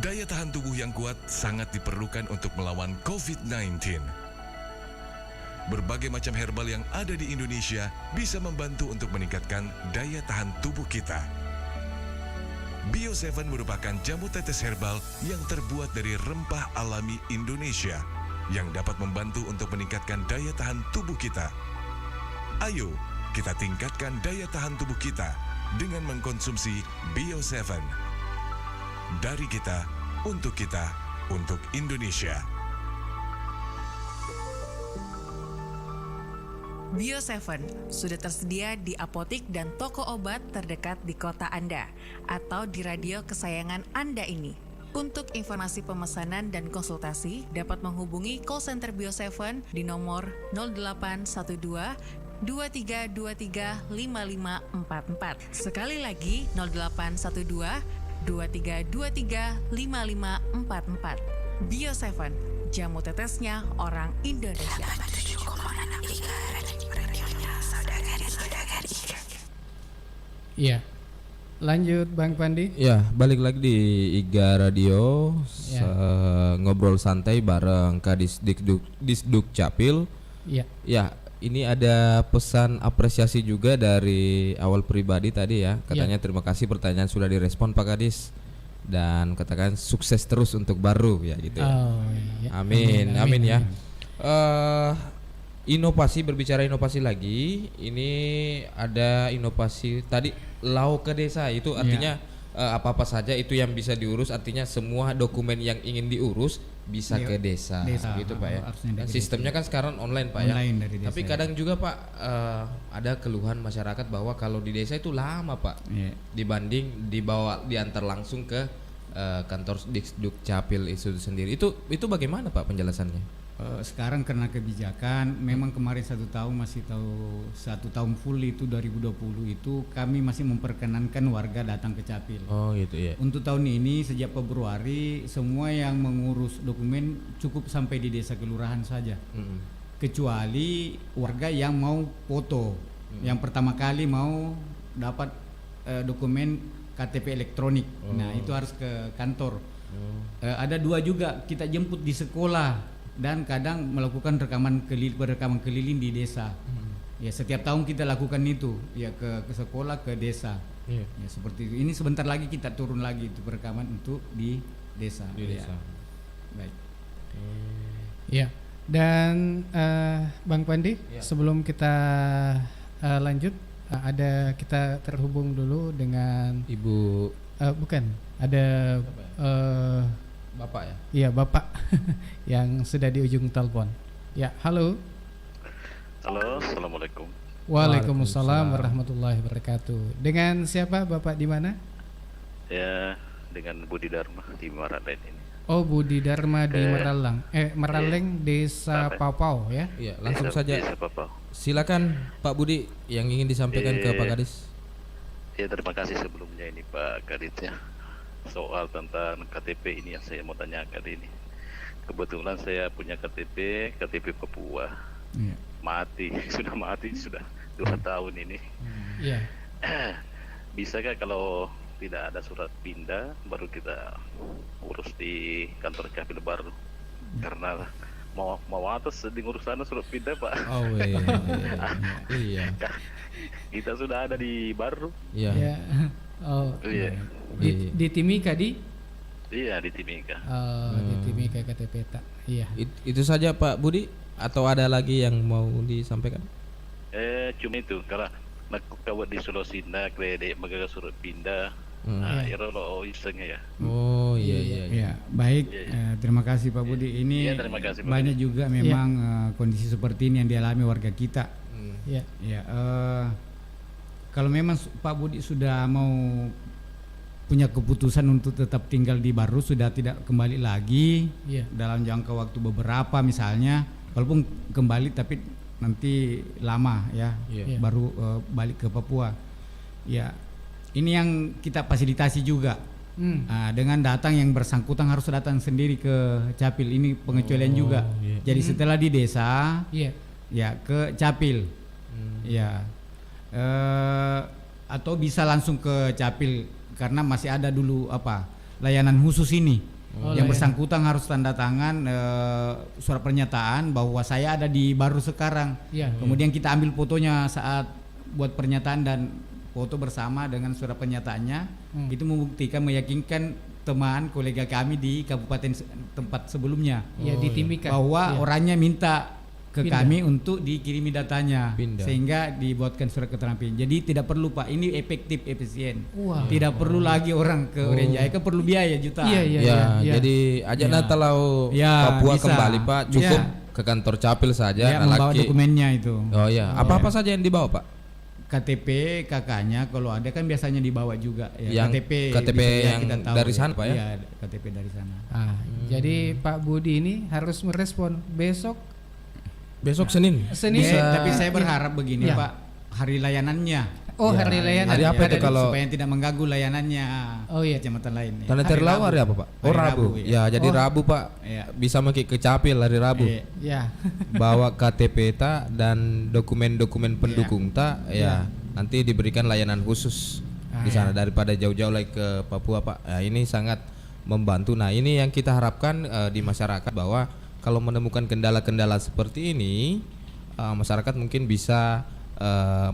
Daya tahan tubuh yang kuat sangat diperlukan untuk melawan COVID-19. Berbagai macam herbal yang ada di Indonesia bisa membantu untuk meningkatkan daya tahan tubuh kita. Bio7 merupakan jamu tetes herbal yang terbuat dari rempah alami Indonesia yang dapat membantu untuk meningkatkan daya tahan tubuh kita. Ayo, kita tingkatkan daya tahan tubuh kita dengan mengkonsumsi Bio7. Dari kita, untuk Indonesia. Bio7 sudah tersedia di apotik dan toko obat terdekat di kota Anda atau di radio kesayangan Anda ini. Untuk informasi pemesanan dan konsultasi dapat menghubungi call center Bio7 di nomor 0812 2323 5544. Sekali lagi 0812 2323 5544. Bio7, jamu tetesnya orang Indonesia. Iya. Lanjut Bang Pandi. Ya, balik lagi di IGA Radio, Ya. ngobrol santai bareng Kadis Disduk Capil. Iya. Ya, ini ada pesan apresiasi juga dari awal pribadi tadi ya. Katanya terima kasih pertanyaan sudah direspon Pak Kadis dan katakan sukses terus untuk baru ya gitu ya. Oh, iya. Amin ya. Inovasi, berbicara inovasi lagi, ini ada inovasi tadi Lau ke Desa, itu artinya apa-apa saja itu yang bisa diurus, artinya semua dokumen yang ingin diurus bisa ke desa gitu Pak ya. Dan sistemnya kan sekarang online Pak online ya. dari desa, tapi kadang juga Pak ada keluhan masyarakat bahwa kalau di desa itu lama Pak dibanding diantar langsung ke kantor Disduk Capil itu sendiri. Itu bagaimana Pak penjelasannya? Sekarang karena kebijakan memang kemarin 1 tahun masih tahu 1 tahun full itu 2020 itu kami masih memperkenankan warga datang ke Capil. Oh gitu ya. Untuk tahun ini sejak Februari semua yang mengurus dokumen cukup sampai di desa kelurahan saja. Kecuali warga yang mau foto, yang pertama kali mau dapat dokumen KTP elektronik. Nah itu harus ke kantor. Ada 2 juga kita jemput di sekolah dan kadang melakukan rekaman keliling di desa. Ya setiap tahun kita lakukan itu ya ke sekolah, ke desa. Ya seperti itu. Ini sebentar lagi kita turun lagi itu perekaman untuk di desa. Baik. Ya. Dan Bang Pandi, sebelum kita lanjut ada kita terhubung dulu dengan Ibu bukan, ada Bapak ya? Iya, Bapak yang sudah di ujung telepon. Ya, halo. Halo, Assalamualaikum. Waalaikumsalam warahmatullahi wabarakatuh. Dengan siapa Bapak di mana? Ya, dengan Budi Dharma di Maralen ini. Oh, Budi Dharma di Meralang. Maraleng, Desa Papau ya? Iya, langsung saja. Desa Papau. Silakan Pak Budi yang ingin disampaikan ke Pak Kadis. Ya, terima kasih sebelumnya ini Pak Kadis ya. Soal tentang KTP ini yang saya mau tanyakan ini. Kebetulan saya punya KTP Papua. Sudah mati 2 tahun ini. Bisakah kalau tidak ada surat pindah baru kita urus di kantor Capil baru? Karena mau atas di ngurus sana surat pindah Pak. Oh iya. Kita sudah ada di baru. Iya. Oh. Iya. Di Timika di? Iya, di Timika. Oh, di Timika KTP tak. Iya. Itu saja Pak Budi atau ada lagi yang mau disampaikan? Cuma itu kalau nak kawat di Sulawesi nak kredit magaga surat pindah. Nah, lo isengnya ya. Oh iya. Ya, baik. Terima kasih Pak Budi. Ini terima kasih, Pak banyak Budi. juga memang kondisi seperti ini yang dialami warga kita. Ya. Kalau memang Pak Budi sudah mau punya keputusan untuk tetap tinggal di Baru, sudah tidak kembali lagi dalam jangka waktu beberapa misalnya, walaupun kembali tapi nanti lama ya, baru balik ke Papua. Ya, ini yang kita fasilitasi juga. Dengan datang yang bersangkutan harus datang sendiri ke Capil. Ini pengecualian juga. Jadi setelah di desa, ya ke Capil. Ya, atau bisa langsung ke Capil karena masih ada dulu layanan khusus ini. Yang bersangkutan harus tanda tangan surat pernyataan bahwa saya ada di Baru sekarang. Kemudian kita ambil fotonya saat buat pernyataan dan foto bersama dengan surat pernyataannya. Itu membuktikan, meyakinkan teman kolega kami di kabupaten tempat sebelumnya di Timika bahwa orangnya minta ke kami untuk dikirimi datanya sehingga dibuatkan surat keterangan. Jadi tidak perlu Pak, ini efektif, efisien. Tidak perlu lagi orang ke Urian Jaya, kan perlu biaya jutaan. Jadi ajak kalau Papua bisa kembali Pak, cukup ke kantor Capil saja. Membawa dokumennya itu. Oh iya, apa-apa saja yang dibawa Pak? KTP kakaknya kalau ada kan biasanya dibawa juga ya. Yang KTP yang dari sana Pak ya? Iya, KTP dari sana. Jadi Pak Budi ini harus merespon besok Senin. Tapi saya berharap begini Pak, hari layanannya. Hari layanan. Hari apa itu kalau supaya tidak mengganggu layanannya kecamatan lain. Tanah Terlalu hari apa Pak? Rabu. Ya, jadi Rabu Pak. Bisa ke Capil hari Rabu. Bawa KTP dan dokumen-dokumen pendukung nanti diberikan layanan khusus di sana daripada jauh-jauh lagi ke Papua Pak. Ini sangat membantu. Nah, ini yang kita harapkan di masyarakat bahwa kalau menemukan kendala-kendala seperti ini, masyarakat mungkin bisa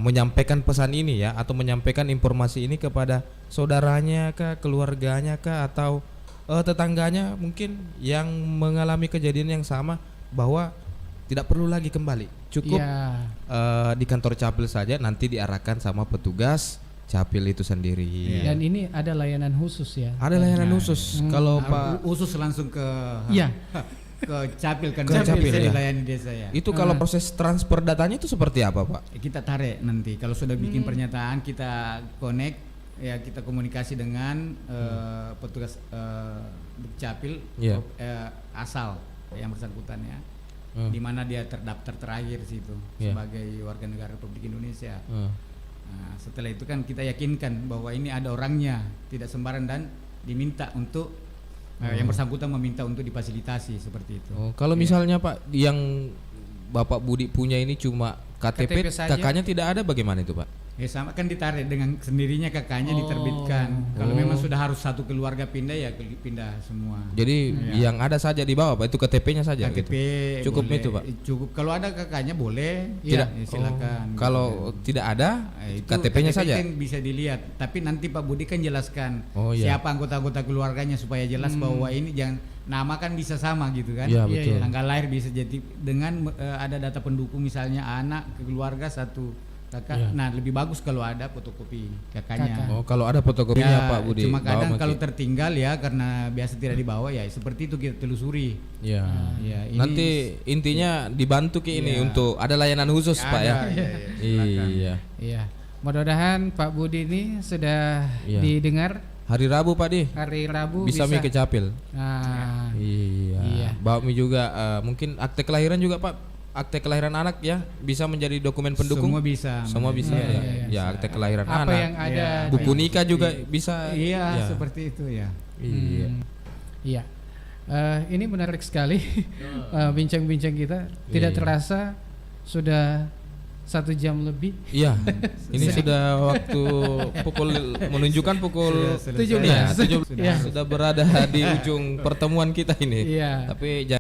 menyampaikan pesan ini ya, atau menyampaikan informasi ini kepada saudaranya kah, keluarganya kah, atau tetangganya mungkin yang mengalami kejadian yang sama, bahwa tidak perlu lagi kembali, cukup di kantor Capil saja, nanti diarahkan sama petugas Capil itu sendiri. Dan ini ada layanan khusus ya. Ada layanan khusus. Kalau Pak khusus langsung ke ke Capil kan, Capil bisa dilayani desa ya. Itu kalau proses transfer datanya itu seperti apa Pak? Kita tarik nanti kalau sudah bikin pernyataan, kita connect ya, kita komunikasi dengan petugas Capil asal yang bersangkutan ya, di mana dia terdaftar terakhir situ sebagai warga negara Republik Indonesia. Nah, setelah itu kan kita yakinkan bahwa ini ada orangnya, tidak sembarang, dan diminta untuk yang bersangkutan meminta untuk difasilitasi seperti itu. Kalau misalnya Pak, yang Bapak Budi punya ini cuma KTP kakaknya tidak ada, bagaimana itu Pak? Ya sama kan, ditarik dengan sendirinya kakaknya diterbitkan. Kalau memang sudah harus satu keluarga pindah ya pindah semua. Jadi yang ada saja di bawah Pak, itu KTP-nya saja KTP gitu. Cukup boleh, itu Pak. Cukup kalau ada kakaknya boleh. Tidak. Silakan. Kalau tidak ada KTP-nya saja. Kan bisa dilihat. Tapi nanti Pak Budi kan jelaskan siapa anggota-anggota keluarganya supaya jelas bahwa ini jangan nama kan bisa sama gitu kan. Iya betul. Tanggal lahir bisa jadi dengan ada data pendukung misalnya anak keluarga satu kakak. Nah, lebih bagus kalau ada fotokopi kakaknya. Kalau ada fotokopinya Pak Budi. Cuma kadang kalau tertinggal ya karena biasa tidak dibawa ya seperti itu kita telusuri. Ini nanti intinya dibantu ini untuk ada layanan khusus Pak ya. Iya. Mudah-mudahan Pak Budi ini sudah didengar. Hari Rabu Pak Di. Hari Rabu bisa mi ke Capil. Iya. Bawa mi juga mungkin akte kelahiran juga Pak. Akte kelahiran anak ya bisa menjadi dokumen pendukung. Semua bisa. Ya, akte kelahiran apa anak. Yang ada buku nikah juga bisa. Iya, seperti itu ya. Iya. Ini menarik sekali bincang-bincang kita. Tidak terasa sudah 1 jam lebih. Iya. Ini sudah waktu menunjukkan pukul 7 ya. Sudah berada di ujung pertemuan kita ini. Iya. Tapi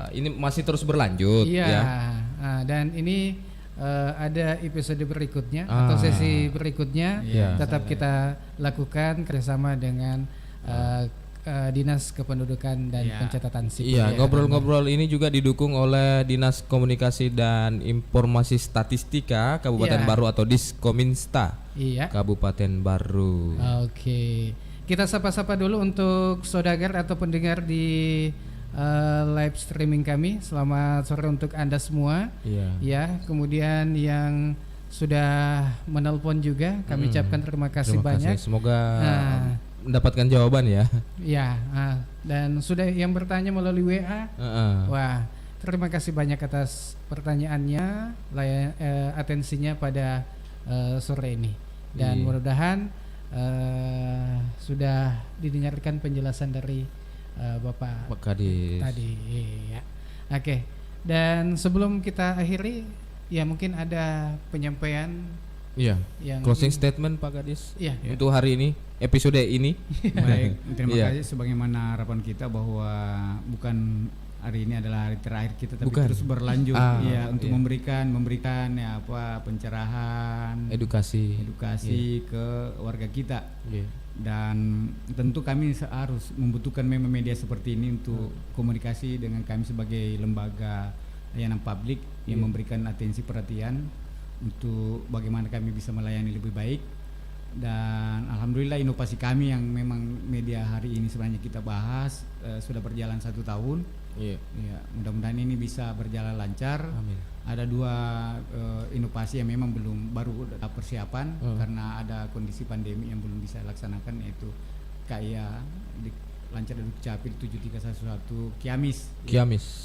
ini masih terus berlanjut ya. Dan ini ada episode berikutnya atau sesi berikutnya, tetap kita lakukan kerjasama dengan Dinas Kependudukan dan Pencatatan Sipil. Iya, ngobrol-ngobrol ini juga didukung oleh Dinas Komunikasi dan Informasi Statistika Kabupaten Baru atau Diskominsta. Kabupaten Baru. Oke. Kita sapa-sapa dulu untuk saudagar atau pendengar di live streaming kami. Selamat sore untuk Anda semua. Ya, kemudian yang sudah menelpon juga kami ucapkan terima kasih banyak. Semoga mendapatkan jawaban ya. Ya, dan sudah yang bertanya melalui WA. Wah, terima kasih banyak atas pertanyaannya, atensinya pada sore ini. Dan mudah-mudahan sudah didengarkan penjelasan dari Bapak Kadis tadi. Ya. Oke. Dan sebelum kita akhiri, ya mungkin ada penyampaian. Yang closing statement Pak Kadis untuk hari ini, episode ini. Baik, terima kasih. Sebagaimana harapan kita bahwa bukan hari ini adalah hari terakhir kita, tapi terus berlanjut untuk memberikan ya pencerahan, edukasi ke warga kita. Dan tentu kami harus membutuhkan memang media seperti ini untuk komunikasi dengan kami sebagai lembaga layanan publik yang memberikan atensi perhatian untuk bagaimana kami bisa melayani lebih baik. Dan alhamdulillah inovasi kami yang memang media hari ini sebenarnya kita bahas sudah berjalan 1 tahun. Ya, mudah-mudahan ini bisa berjalan lancar. Amin. Ada 2 inovasi yang memang baru persiapan karena ada kondisi pandemi yang belum bisa dilaksanakan, yaitu KIA di Lancar Dukcapil 7311 Kiamis.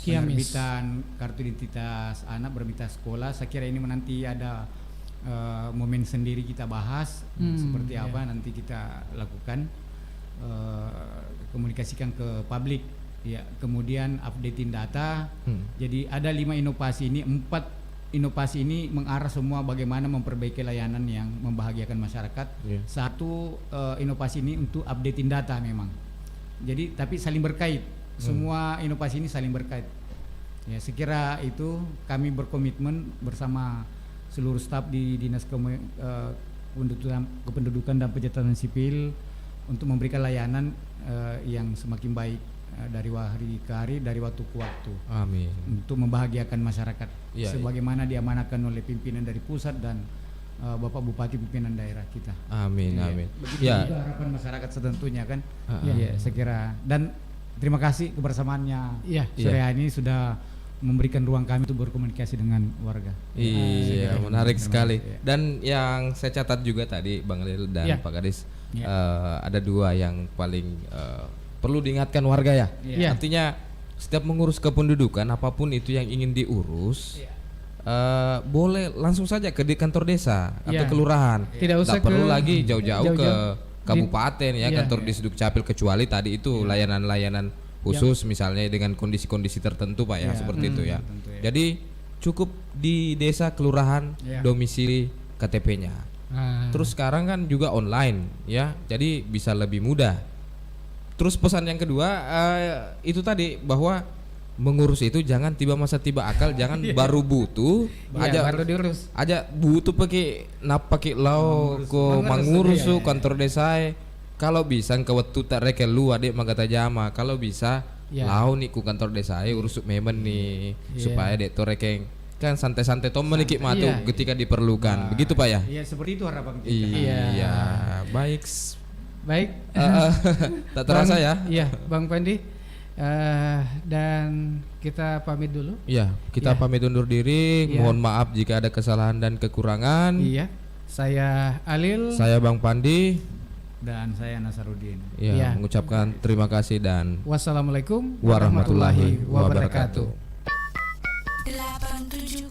Penerbitan kartu identitas anak bermitra sekolah. Saya kira ini nanti ada momen sendiri kita bahas seperti apa nanti kita lakukan, komunikasikan ke publik. Ya, kemudian updating data. Jadi ada 5 inovasi ini, 4 inovasi ini mengarah semua bagaimana memperbaiki layanan yang membahagiakan masyarakat. 1 inovasi ini untuk updating data memang. Jadi tapi saling berkait. Semua inovasi ini saling berkait. Ya, sekira itu kami berkomitmen bersama seluruh staf di Dinas Kependudukan dan Pencatatan Sipil untuk memberikan layanan yang semakin baik dari hari ke hari, dari waktu ke waktu. Amin. Untuk membahagiakan masyarakat sebagaimana diamanahkan oleh pimpinan dari pusat dan Bapak Bupati pimpinan daerah kita. Amin. Amin. Begitu juga harapan masyarakat setentunya kan. Ya, saya kira. Dan terima kasih kebersamaannya sore hari ini sudah memberikan ruang kami untuk berkomunikasi dengan warga. Iya, menarik sekali. Dan yang saya catat juga tadi Bang Lil dan Pak Kadis, ada 2 yang paling perlu diingatkan warga ya. Artinya setiap mengurus kependudukan apapun itu yang ingin diurus, boleh langsung saja ke di kantor desa atau kelurahan. Tidak usah perlu lagi jauh-jauh ke kabupaten kantor Disdukcapil, kecuali tadi itu layanan-layanan khusus misalnya dengan kondisi-kondisi tertentu Pak ya, seperti itu ya. Jadi cukup di desa kelurahan domisili KTP-nya. Terus sekarang kan juga online ya, jadi bisa lebih mudah. Terus pesan yang kedua itu tadi bahwa mengurus itu jangan tiba masa tiba akal, jangan baru butuh baru diurus. Aja butuh pakai lau ko mengurus kantor desa. Kalau bisa ke waktu tak reke lu adik magata jama. Kalau bisa lau nih ku kantor desa urus memen nih supaya dek to rekeng kan santai-santai tom menikik matu ketika diperlukan. Begitu Pak ya? Iya, seperti itu harapan kita. Iya, baik. Tak terasa ya. Iya, Bang Pandi. Dan kita pamit dulu. Iya, kita pamit undur diri. Mohon maaf jika ada kesalahan dan kekurangan. Iya. Saya Alil. Saya Bang Pandi. Dan saya Nasarudin. Iya, mengucapkan terima kasih dan wassalamualaikum warahmatullahi wabarakatuh. 87,6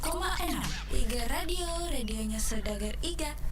Iga Radio, radionya Saudagar Iga.